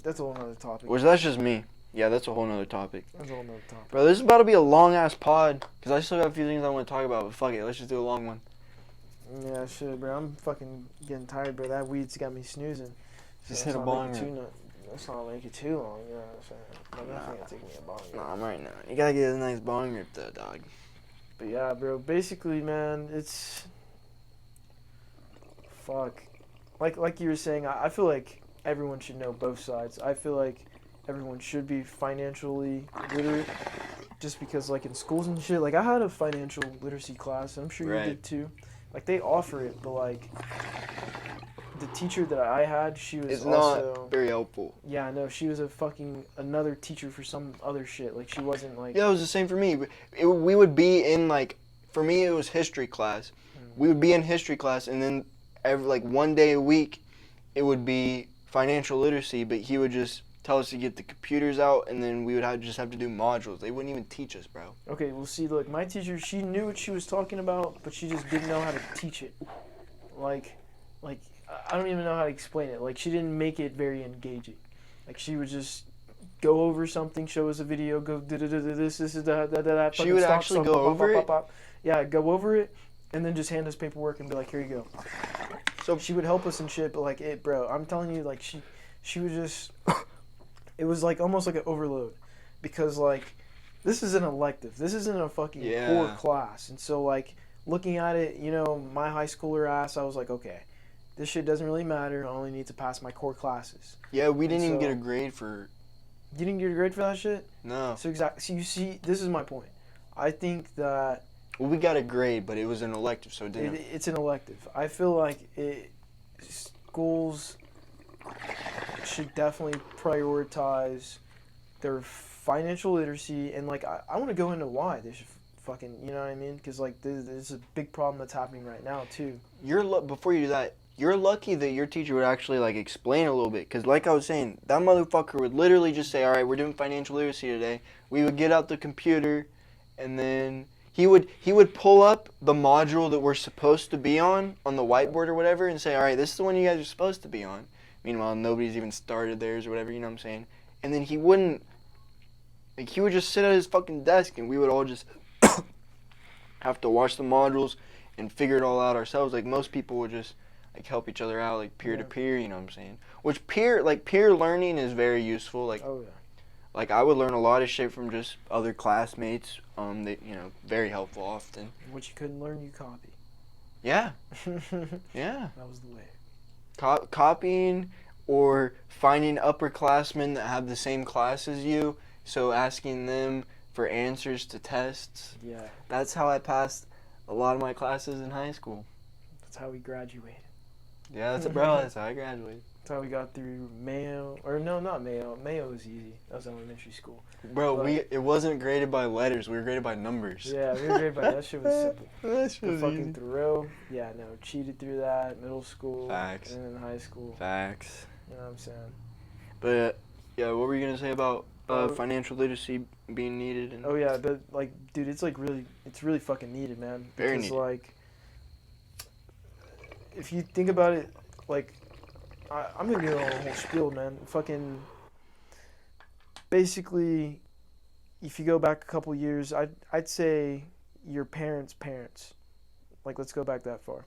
that's a whole nother topic. Which that's just me. Yeah, that's a whole nother topic. That's a whole nother topic. Bro, this is about to be a long ass pod. Because I still got a few things I want to talk about, but fuck it. Let's just do a long one. Yeah, shit, bro. I'm fucking getting tired, bro. That weed's got me snoozing. Just hit a bong rip. Let's not make it too long, you know what I'm saying? I'm definitely gonna take me a bong rip. Nah, I'm right now. You gotta get a nice bong rip though, dog. But yeah, bro, basically, man, it's... Fuck. Like you were saying, I feel like everyone should know both sides. I feel like everyone should be financially literate. Just because, like, in schools and shit, like, I had a financial literacy class, and I'm sure you did too. Like, they offer it, but, like, the teacher that I had, she was It's also... not very helpful. Yeah, no, she was another teacher for some other shit. Like, she wasn't, like... Yeah, it was the same for me. We would be in, like, for me, it was history class. We would be in history class, and then one day a week, it would be financial literacy, but he would just tell us to get the computers out, and then we would just have to do modules. They wouldn't even teach us, bro. Okay, well, see, look, my teacher, she knew what she was talking about, but she just didn't know how to teach it. Like, I don't even know how to explain it. Like, she didn't make it very engaging. Like, she would just go over something, show us a video, go this is that. She would actually go over it? Yeah, go over it, and then just hand us paperwork and be like, here you go. So she would help us and shit, but like, bro, I'm telling you, like, she would just... It was like almost like an overload, because like this is an elective. This isn't a fucking core class. And so like looking at it, you know, my high schooler ass, I was like, okay, this shit doesn't really matter. I only need to pass my core classes. Yeah, we didn't even get a grade for... You didn't get a grade for that shit? No. So you see, this is my point. I think that... Well, we got a grade, but it was an elective, so it didn't... It's an elective. I feel like schools should definitely prioritize their financial literacy, and like I want to go into why they should fucking, you know what I mean? Because like this is a big problem that's happening right now too. Before you do that, you're lucky that your teacher would actually like explain a little bit, because like I was saying, that motherfucker would literally just say, all right, we're doing financial literacy today. We would get out the computer, and then he would pull up the module that we're supposed to be on the whiteboard or whatever, and say, all right, this is the one you guys are supposed to be on. Meanwhile, nobody's even started theirs or whatever, you know what I'm saying? And then he would just sit at his fucking desk, and we would all just have to watch the modules and figure it all out ourselves. Like, most people would just, like, help each other out, like, peer-to-peer, you know what I'm saying? Which peer learning is very useful. Like, oh, yeah. Like, I would learn a lot of shit from just other classmates, that, you know, very helpful often. What you couldn't learn, you copy. Yeah. Yeah. That was the way. Copying or finding upperclassmen that have the same class as you, so asking them for answers to tests. Yeah. That's how I passed a lot of my classes in high school. That's how we graduated. Yeah, that's how I graduated. That's how we got through Mayo, or no, not Mayo. Mayo was easy. That was elementary school. Bro, it wasn't graded by letters. We were graded by numbers. Yeah, we were graded by that shit was simple. That shit was fucking easy. Thoreau. Yeah, no, cheated through that. Middle school. Facts. And then high school. Facts. You know what I'm saying? But yeah, what were you gonna say about financial literacy being needed? Oh yeah, but like, dude, it's really fucking needed, man. Very because, needed. Like, if you think about it, like, I'm gonna go on a whole spiel, man. Fucking, basically, if you go back a couple years, I'd say your parents' parents. Like, let's go back that far.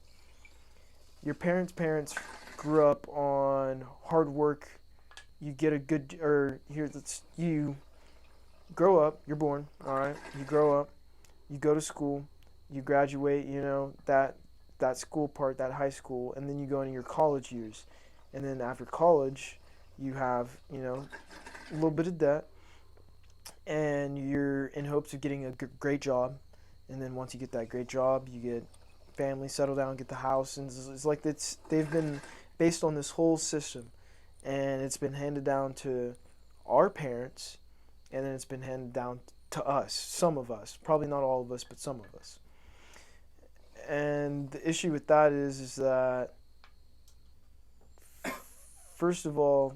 Your parents' grew up on hard work. You get a good, you grow up, you're born, all right? You grow up, you go to school, you graduate, you know, that school part, that high school, and then you go into your college years. And then after college, you have, you know, a little bit of debt, and you're in hopes of getting a great job. And then once you get that great job, you get family, settle down, get the house, and it's like they've been based on this whole system, and it's been handed down to our parents, and then it's been handed down to us, some of us, probably not all of us, but some of us. And the issue with that is that first of all,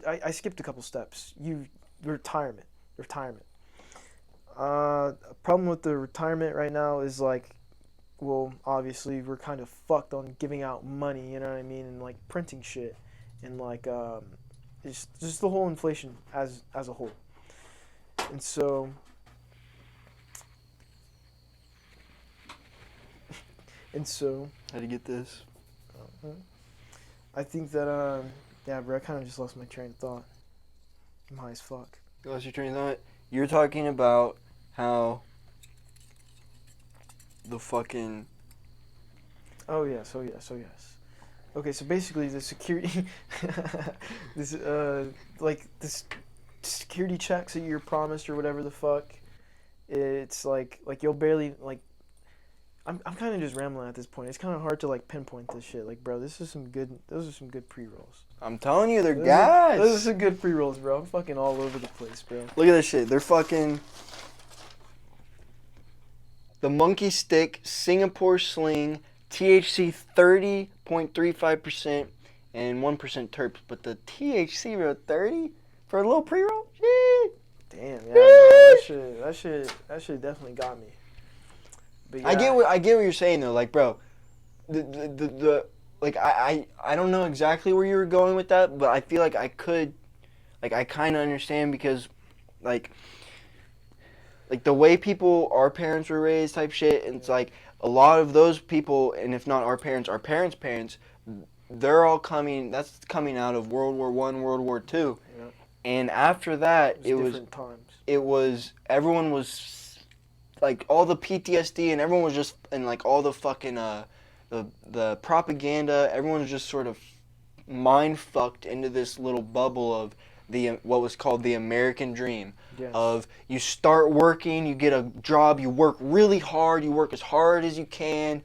I skipped a couple steps. Retirement. A problem with the retirement right now is like, well, obviously we're kind of fucked on giving out money, you know what I mean, and like printing shit, and like just the whole inflation as a whole. And so How to get this? I think that yeah, bro, I kind of just lost my train of thought. I'm high as fuck. You lost your train of thought? You're talking about how the fucking... Oh yes. Okay, so basically the security, this security checks that you're promised or whatever the fuck, it's like you'll barely like. I'm kind of just rambling at this point. It's kind of hard to like pinpoint this shit. Like, bro, those are some good pre-rolls. I'm telling you, they're gas. Those are some good pre-rolls, bro. I'm fucking all over the place, bro. Look at this shit. They're fucking... The Monkey Stick, Singapore Sling, THC 30.35% and 1% terps. But the THC, bro, 30 for a little pre-roll? Shit. Damn, yeah, no, that shit definitely got me. But yeah. I get what you're saying though. Like, bro, the like I don't know exactly where you were going with that, but I feel like I could, like, I kind of understand because, like the way our parents were raised type shit, and it's like a lot of those people, and if not our parents' parents, they're all coming out of World War I, World War II. Yeah. And after that, it was everyone was like all the PTSD, and everyone was just, and like all the fucking the propaganda, everyone was just sort of mind fucked into this little bubble of what was called the American dream. Yes. Of you start working, you get a job, you work really hard, you work as hard as you can,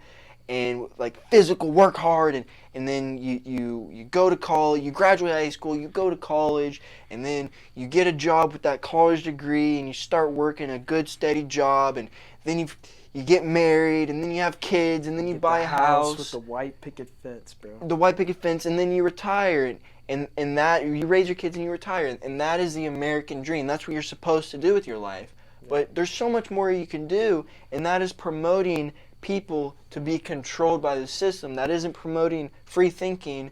and like physical work hard, and then you go to college, you graduate high school, you go to college, and then you get a job with that college degree, and you start working a good steady job, and then you get married, and then you have kids, and then you buy a house with the white picket fence, bro. The white picket fence, and then you retire, and that you raise your kids and you retire, and that is the American dream. That's what you're supposed to do with your life. Yeah. But there's so much more you can do, and that is promoting people to be controlled by the system. That isn't promoting free thinking,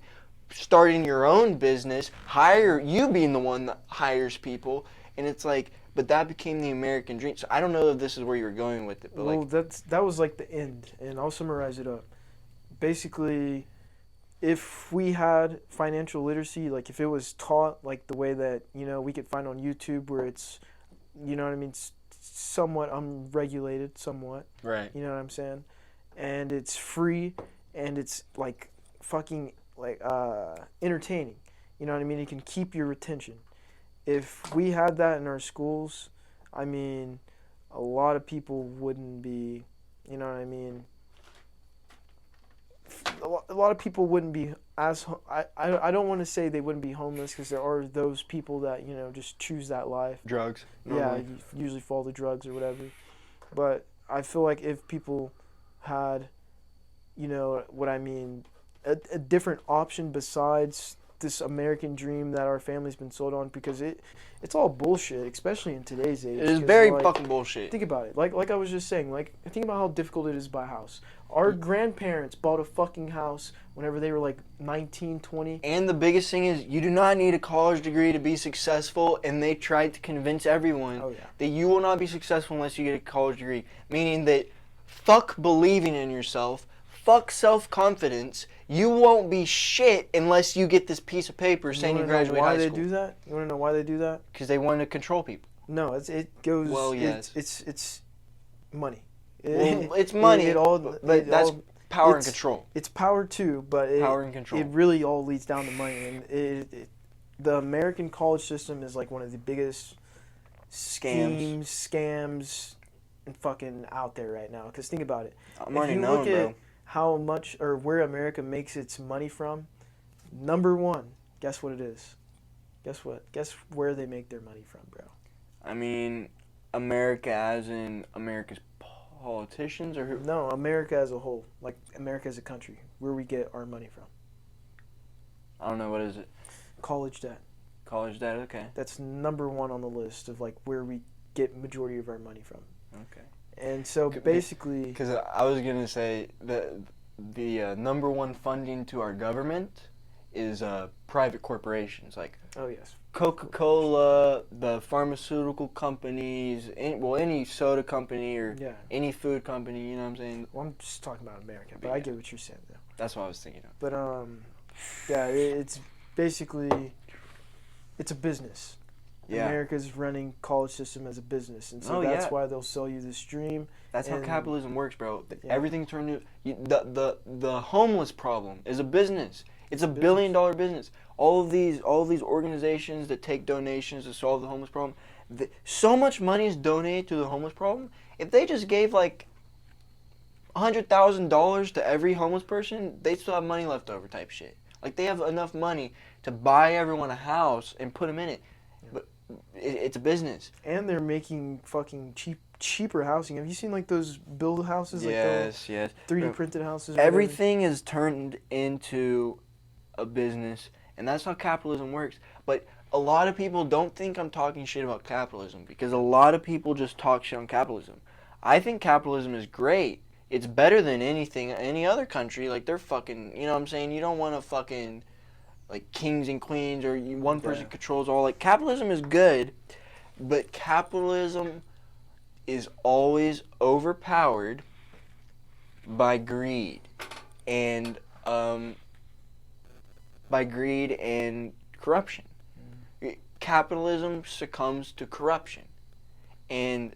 starting your own business, you being the one that hires people, and it's like, but that became the American dream. So I don't know if this is where you were going with it, but well, that was like the end, and I'll summarize it up. Basically, if we had financial literacy, like if it was taught like the way that, you know, we could find on YouTube, where it's, you know what I mean, somewhat unregulated, somewhat. Right. You know what I'm saying? And it's free, and it's like fucking like entertaining. You know what I mean? It can keep your attention. If we had that in our schools, I mean, a lot of people wouldn't be, you know what I mean? A lot of people wouldn't be as, I don't want to say they wouldn't be homeless, because there are those people that, you know, just choose that life. Drugs. Yeah, you usually fall to drugs or whatever. But I feel like if people had, you know what I mean, a different option besides this American dream that our family's been sold on, because it's all bullshit, especially in today's age. It is very fucking bullshit. Think about it. Like I was just saying, like, think about how difficult it is to buy a house. Our grandparents bought a fucking house whenever they were like 19, 20. And the biggest thing is, you do not need a college degree to be successful, and they tried to convince everyone that you will not be successful unless you get a college degree. Meaning that fuck believing in yourself, fuck self-confidence, you won't be shit unless you get this piece of paper saying you graduated high school. Why they do that? You want to know why they do that? Because they want to control people. No, it goes. Well, yes. It's money. Well, it's money, but that's power and control. It's power too, but Power and control. It really all leads down to money, and the American college system is like one of the biggest scams, and fucking out there right now. Because think about it. I'm already knowing, bro. At how much or where America makes its money from, number one, guess what it is? Guess what? Guess where they make their money from, bro? I mean, America as in America's politicians or who? No, America as a whole. Like America as a country. Where we get our money from. I don't know, what is it? College debt. College debt, okay. That's number one on the list of like where we get majority of our money from. Okay. And so basically... Because I was going to say that the number one funding to our government is private corporations. Like oh, yes. Coca-Cola, the pharmaceutical companies, any soda company or any food company, you know what I'm saying? Well, I'm just talking about America, but I get what you're saying, though. That's what I was thinking of. But, yeah, it's basically, it's a business. Yeah. America's running college system as a business, and so that's why they'll sell you this dream. That's how capitalism works, bro. Everything turned to the homeless problem is a business. It's a $1 billion business. All of these organizations that take donations to solve the homeless problem. So much money is donated to the homeless problem. If they just gave like $100,000 to every homeless person, they still have money left over, type shit. Like they have enough money to buy everyone a house and put them in it. But it's a business. And they're making fucking cheaper housing. Have you seen like those build houses? Yes. 3D printed houses. Everything is turned into a business, and that's how capitalism works. But a lot of people don't think I'm talking shit about capitalism, because a lot of people just talk shit on capitalism. I think capitalism is great. It's better than any other country. Like they're fucking, you know what I'm saying? You don't want to fucking like kings and queens or one person controls all. Like capitalism is good, but capitalism is always overpowered by greed and corruption. Capitalism succumbs to corruption, and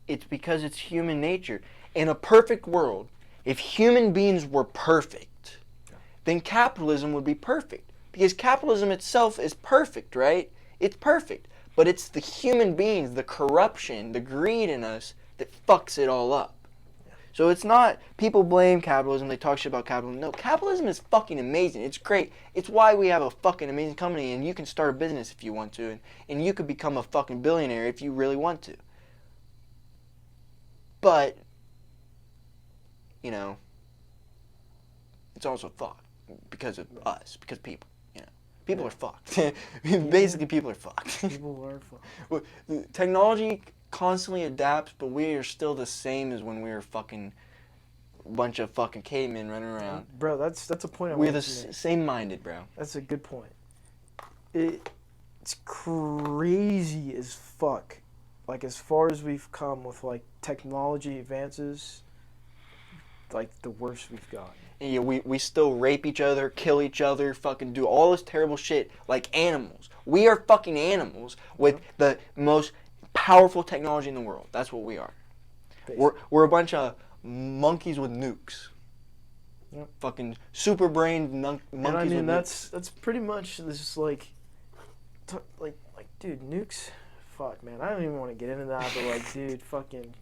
it's because it's human nature. In a perfect world, if human beings were perfect, then capitalism would be perfect, because capitalism itself is perfect, right? It's perfect, but it's the human beings, the corruption, the greed in us that fucks it all up. So it's not, people blame capitalism, they talk shit about capitalism. No, capitalism is fucking amazing. It's great. It's why we have a fucking amazing company, and you can start a business if you want to, and you could become a fucking billionaire if you really want to. But, you know, it's also fucked because of us, because people, you know. People are fucked. Basically, people are fucked. People are fucked. Technology constantly adapts, but we are still the same as when we were fucking bunch of fucking cavemen running around. Bro, that's a point. We're the same-minded, bro. That's a good point. It's crazy as fuck. Like as far as we've come with like technology advances, like the worst we've gotten. Yeah, we still rape each other, kill each other, fucking do all this terrible shit like animals. We are fucking animals with the most powerful technology in the world. That's what we are. We're a bunch of monkeys with nukes. Yep. Fucking super brained monkeys. And I mean, that's pretty much this like dude, nukes. Fuck, man, I don't even want to get into that, but like, dude, fucking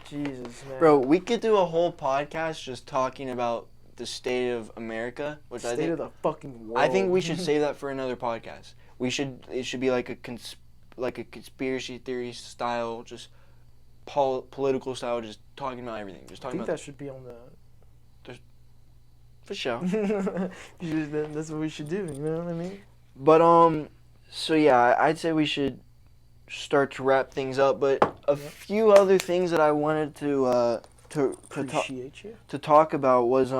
Jesus, man. Bro, we could do a whole podcast just talking about the state of America, which state of the fucking world. I think we should save that for another podcast. It should be like a conspiracy theory style, just political style, just talking about everything. Just talking I think about that should be on the. For sure. That's what we should do. You know what I mean? But so yeah, I'd say we should start to wrap things up. But a few other things that I wanted to talk about was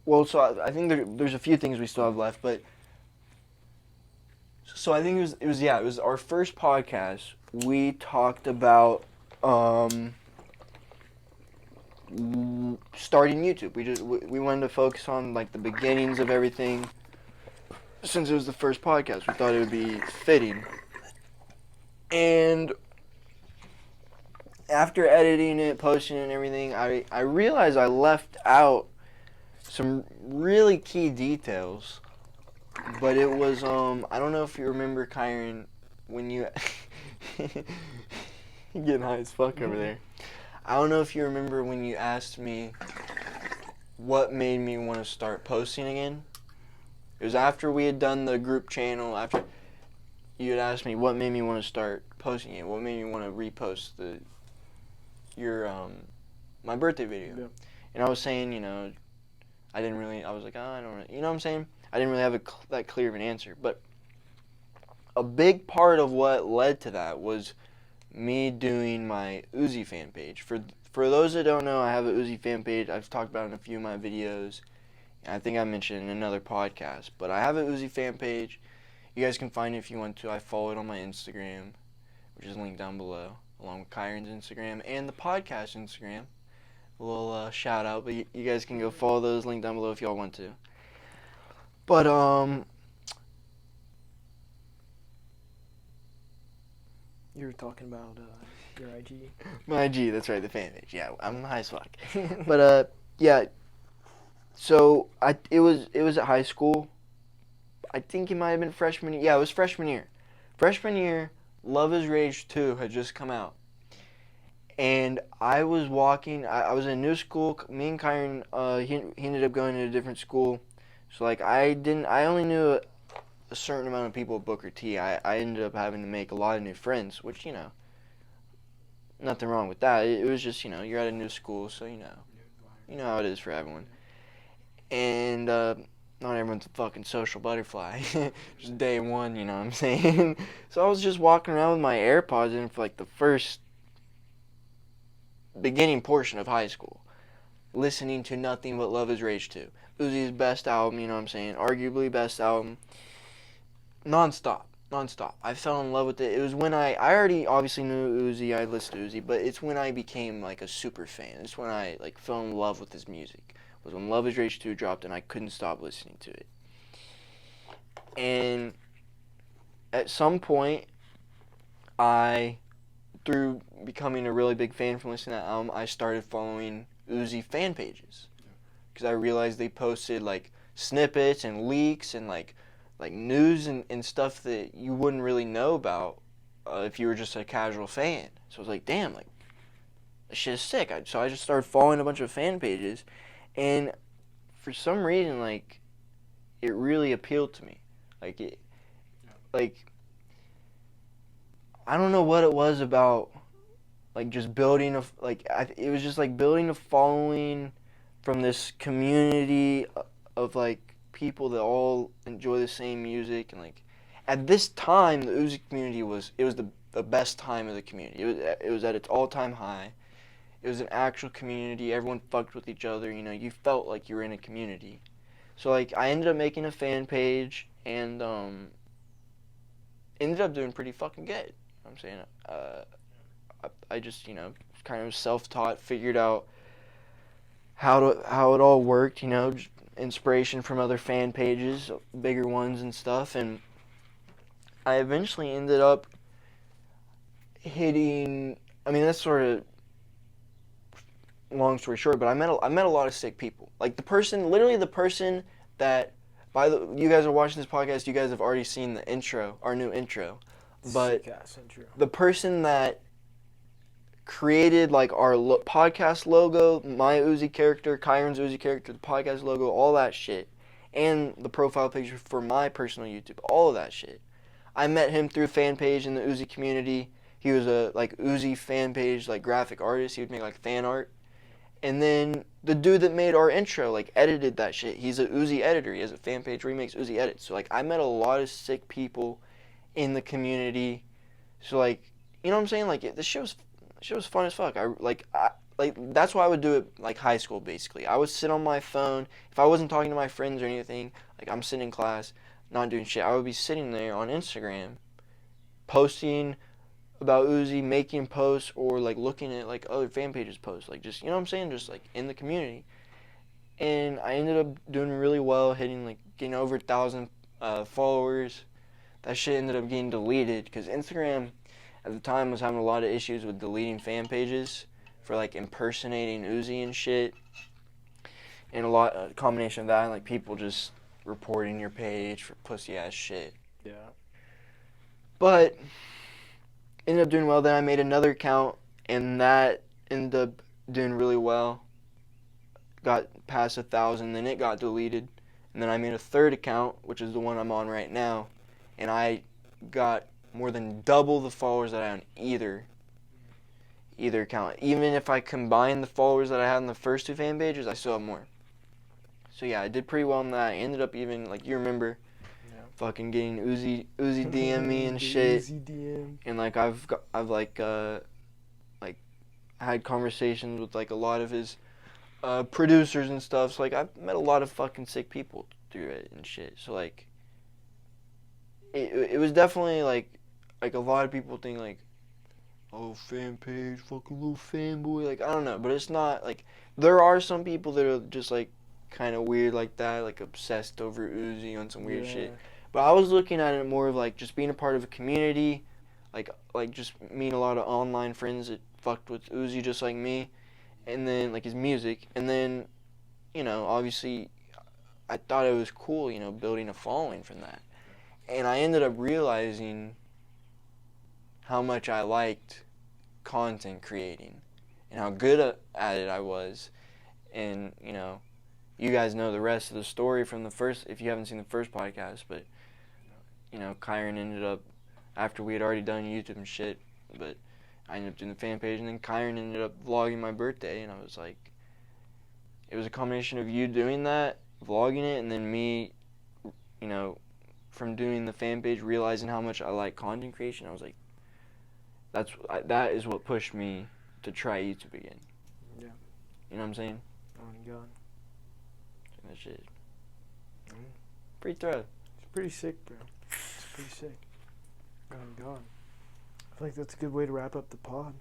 well, so I think there's a few things we still have left, but so I think it was our first podcast. We talked about starting YouTube. We wanted to focus on like the beginnings of everything. Since it was the first podcast, we thought it would be fitting. And after editing it, posting it and everything, I realized I left out some really key details. But it was, I don't know if you remember, Kyron, when you... You're getting high as fuck over there. I don't know if you remember when you asked me what made me want to start posting again. It was after we had done the group channel, after you had asked me what made me want to start posting it, what made me want to repost my birthday video. Yeah. And I was saying, I was like, oh, I don't really, you know what I'm saying? I didn't really have that clear of an answer. But a big part of what led to that was me doing my Uzi fan page. For those that don't know, I have a Uzi fan page. I've talked about it in a few of my videos. I think I mentioned it in another podcast. But I have a Uzi fan page. You guys can find it if you want to. I follow it on my Instagram, which is linked down below, along with Kyron's Instagram and the podcast Instagram. A little shout out, but you guys can go follow those, linked down below if y'all want to. But You were talking about your IG. my IG, that's right, the fan page. Yeah, I'm high as fuck. But yeah. So it was at high school. I think it might have been freshman year. Yeah, it was freshman year. Freshman year, Love is Rage 2 had just come out. And I was walking, I was in a new school. Me and Kyron, he ended up going to a different school. So like I only knew a certain amount of people at Booker T. I ended up having to make a lot of new friends, which, nothing wrong with that. It was just, you're at a new school, so you know how it is for everyone. And not everyone's a fucking social butterfly. Just day one, you know what I'm saying? So I was just walking around with my AirPods in for like the first beginning portion of high school, listening to nothing but Love is Rage 2. Uzi's best album, you know what I'm saying? Arguably best album. Non-stop. I fell in love with it. It was when I already obviously knew Uzi, I listened to Uzi, but it's when I became like a super fan. It's when I like fell in love with his music. It was when Love is Rage 2 dropped and I couldn't stop listening to it. And at some point, through becoming a really big fan from listening to that album, I started following Uzi fan pages. Because I realized they posted like snippets and leaks and like news and stuff that you wouldn't really know about if you were just a casual fan. So I was like, damn, like, this shit is sick. So I just started following a bunch of fan pages, and for some reason, like, it really appealed to me. I don't know what it was about, like, just building it was just like building a following from this community of like people that all enjoy the same music. And like at this time, the Uzi community was the best time of the community. It was at its all-time high. It was an actual community. Everyone fucked with each other. You felt like you were in a community. So like I ended up making a fan page and ended up doing pretty fucking good. You know what I'm saying? I just kind of self-taught, figured out how it all worked. Just inspiration from other fan pages, bigger ones and stuff, and I eventually ended up hitting. I mean, that's sort of long story short, but I met a lot of sick people. Like the person that you guys are watching this podcast, you guys have already seen the intro, our new intro, but the person that created like our podcast logo, my Uzi character, Kyron's Uzi character, the podcast logo, all that shit, and the profile picture for my personal YouTube, all of that shit. I met him through a fan page in the Uzi community. He was a like Uzi fan page like graphic artist. He would make like fan art. And then the dude that made our intro like edited that shit. He's a Uzi editor. He has a fan page where he makes Uzi edits. So like I met a lot of sick people in the community. So like, you know what I'm saying? Like the shit was fun as fuck. That's why I would do it like high school basically. I would sit on my phone if I wasn't talking to my friends or anything. Like I'm sitting in class, not doing shit. I would be sitting there on Instagram, posting about Uzi, making posts, or like looking at like other fan pages posts. Like just, you know what I'm saying? Just like in the community. And I ended up doing really well, getting over 1,000 followers. That shit ended up getting deleted because Instagram, at the time was having a lot of issues with deleting fan pages for like impersonating Uzi and shit, and a combination of that and like people just reporting your page for pussy ass shit. Yeah. But ended up doing well. Then I made another account, and that ended up doing really well. Got past 1,000, then it got deleted, and then I made a third account, which is the one I'm on right now, and I got more than double the followers that I had on either account. Even if I combine the followers that I had on the first two fan pages, I still have more. So yeah, I did pretty well on that. I ended up even, like, you remember, fucking getting Uzi DM me and shit. Uzi DM. And like I've had conversations with like a lot of his producers and stuff. So like I've met a lot of fucking sick people through it and shit. So like it was definitely like a lot of people think like, oh, fan page, fucking little fanboy. Like, I don't know, but it's not like, there are some people that are just like kind of weird like that, like obsessed over Uzi on some weird shit. But I was looking at it more of like just being a part of a community, like just meeting a lot of online friends that fucked with Uzi just like me, and then like his music, and then, you know, obviously I thought it was cool, you know, building a following from that. And I ended up realizing how much I liked content creating and how good at it I was. And, you know, you guys know the rest of the story from the first, if you haven't seen the first podcast, but, you know, Kyron ended up, after we had already done YouTube and shit, but I ended up doing the fan page, and then Kyron ended up vlogging my birthday, and I was like, it was a combination of you doing that, vlogging it, and then me, you know, from doing the fan page, realizing how much I like content creation. I was like, that is what pushed me to try YouTube again. Yeah. You know what I'm saying? Oh my god. That shit. Pretty thorough. It's pretty sick, bro. It's pretty sick. Oh my god. I feel like that's a good way to wrap up the pod.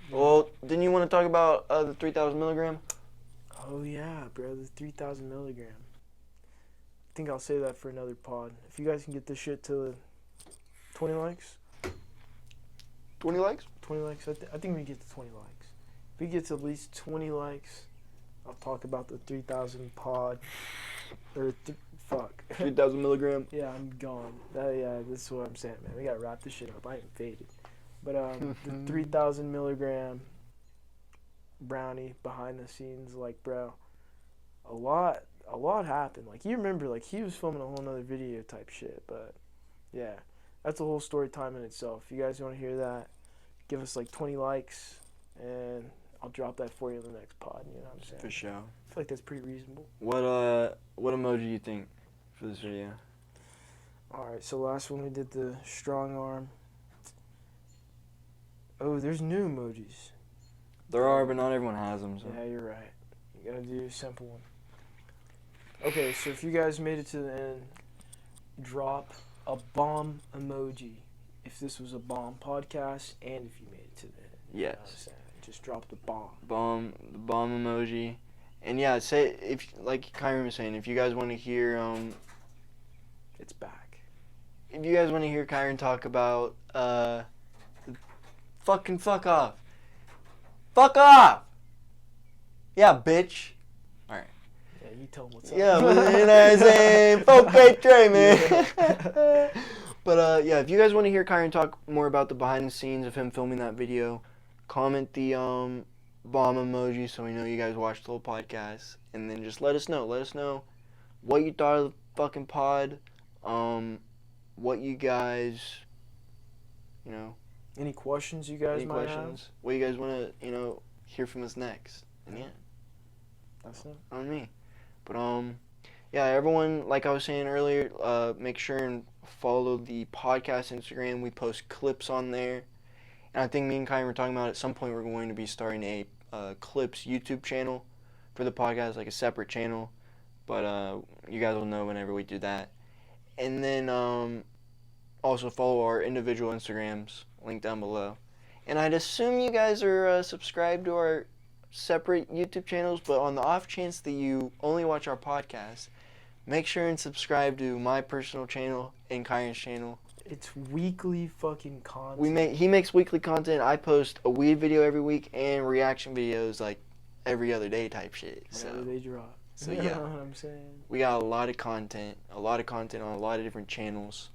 Yeah. Well, didn't you want to talk about the 3,000 milligram? Oh yeah, bro, the 3,000 milligram. I think I'll save that for another pod. If you guys can get this shit to 20 likes. 20 likes? 20 likes. I think we get to 20 likes. If we get to at least 20 likes, I'll talk about the 3,000 pod. Or, fuck. 3,000 milligram. Yeah, I'm gone. Yeah, this is what I'm saying, man. We gotta wrap this shit up. I ain't faded. But the 3,000 milligram brownie behind the scenes, like, bro, a lot happened. Like, you remember, like, he was filming a whole nother video type shit. But yeah, that's a whole story time in itself. If you guys want to hear that, give us like 20 likes, and I'll drop that for you in the next pod. You know what I'm saying? For sure. I feel like that's pretty reasonable. What emoji do you think for this video? Alright, so last one we did the strong arm. Oh, there's new emojis. There are, but not everyone has them. So. Yeah, you're right. You gotta do a simple one. Okay, so if you guys made it to the end, drop a bomb emoji if this was a bomb podcast, and if you made it to the end. Yes. You know what I'm saying? Just drop the bomb. The bomb emoji. And yeah, say, if, like Kyron was saying, if you guys want to hear, It's back. if you guys want to hear Kyron talk about, fucking fuck off. Fuck off! Yeah, bitch. Alright. Yeah, you tell them what's up. Yeah, but, you know what I'm saying? Okay, Trey, man. Yeah. But, yeah, if you guys want to hear Kyron talk more about the behind the scenes of him filming that video, comment the, bomb emoji so we know you guys watched the whole podcast, and then just let us know. Let us know what you thought of the fucking pod, what you guys, you know, Any questions you guys any might questions, what you guys want to, you know, hear from us next. And yeah, have? That's it. on me. But yeah, everyone, like I was saying earlier, make sure and follow the podcast Instagram. We post clips on there. And I think me and Kyron were talking about at some point we're going to be starting a clips YouTube channel for the podcast, like a separate channel. But you guys will know whenever we do that. And then also follow our individual Instagrams, link down below. And I'd assume you guys are subscribed to our separate YouTube channels, but on the off chance that you only watch our podcast, make sure and subscribe to my personal channel and Kyron's channel It's weekly fucking content. He makes weekly content. I post a weed video every week and reaction videos like every other day type shit. Whenever So they drop. So You yeah. know what I'm saying? we got a lot of content on a lot of different channels.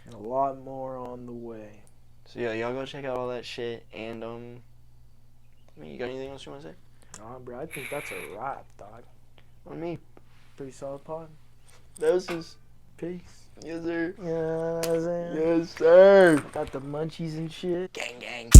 And a lot more on the way. So yeah, y'all go check out all that shit. And I mean, you got anything else you want to say? Nah, bro, I think that's a wrap, dog. On me. Pretty solid pod. Doses. Peace. Yes, sir. You know what I'm saying? Yes, sir. Got the munchies and shit. Gang, gang.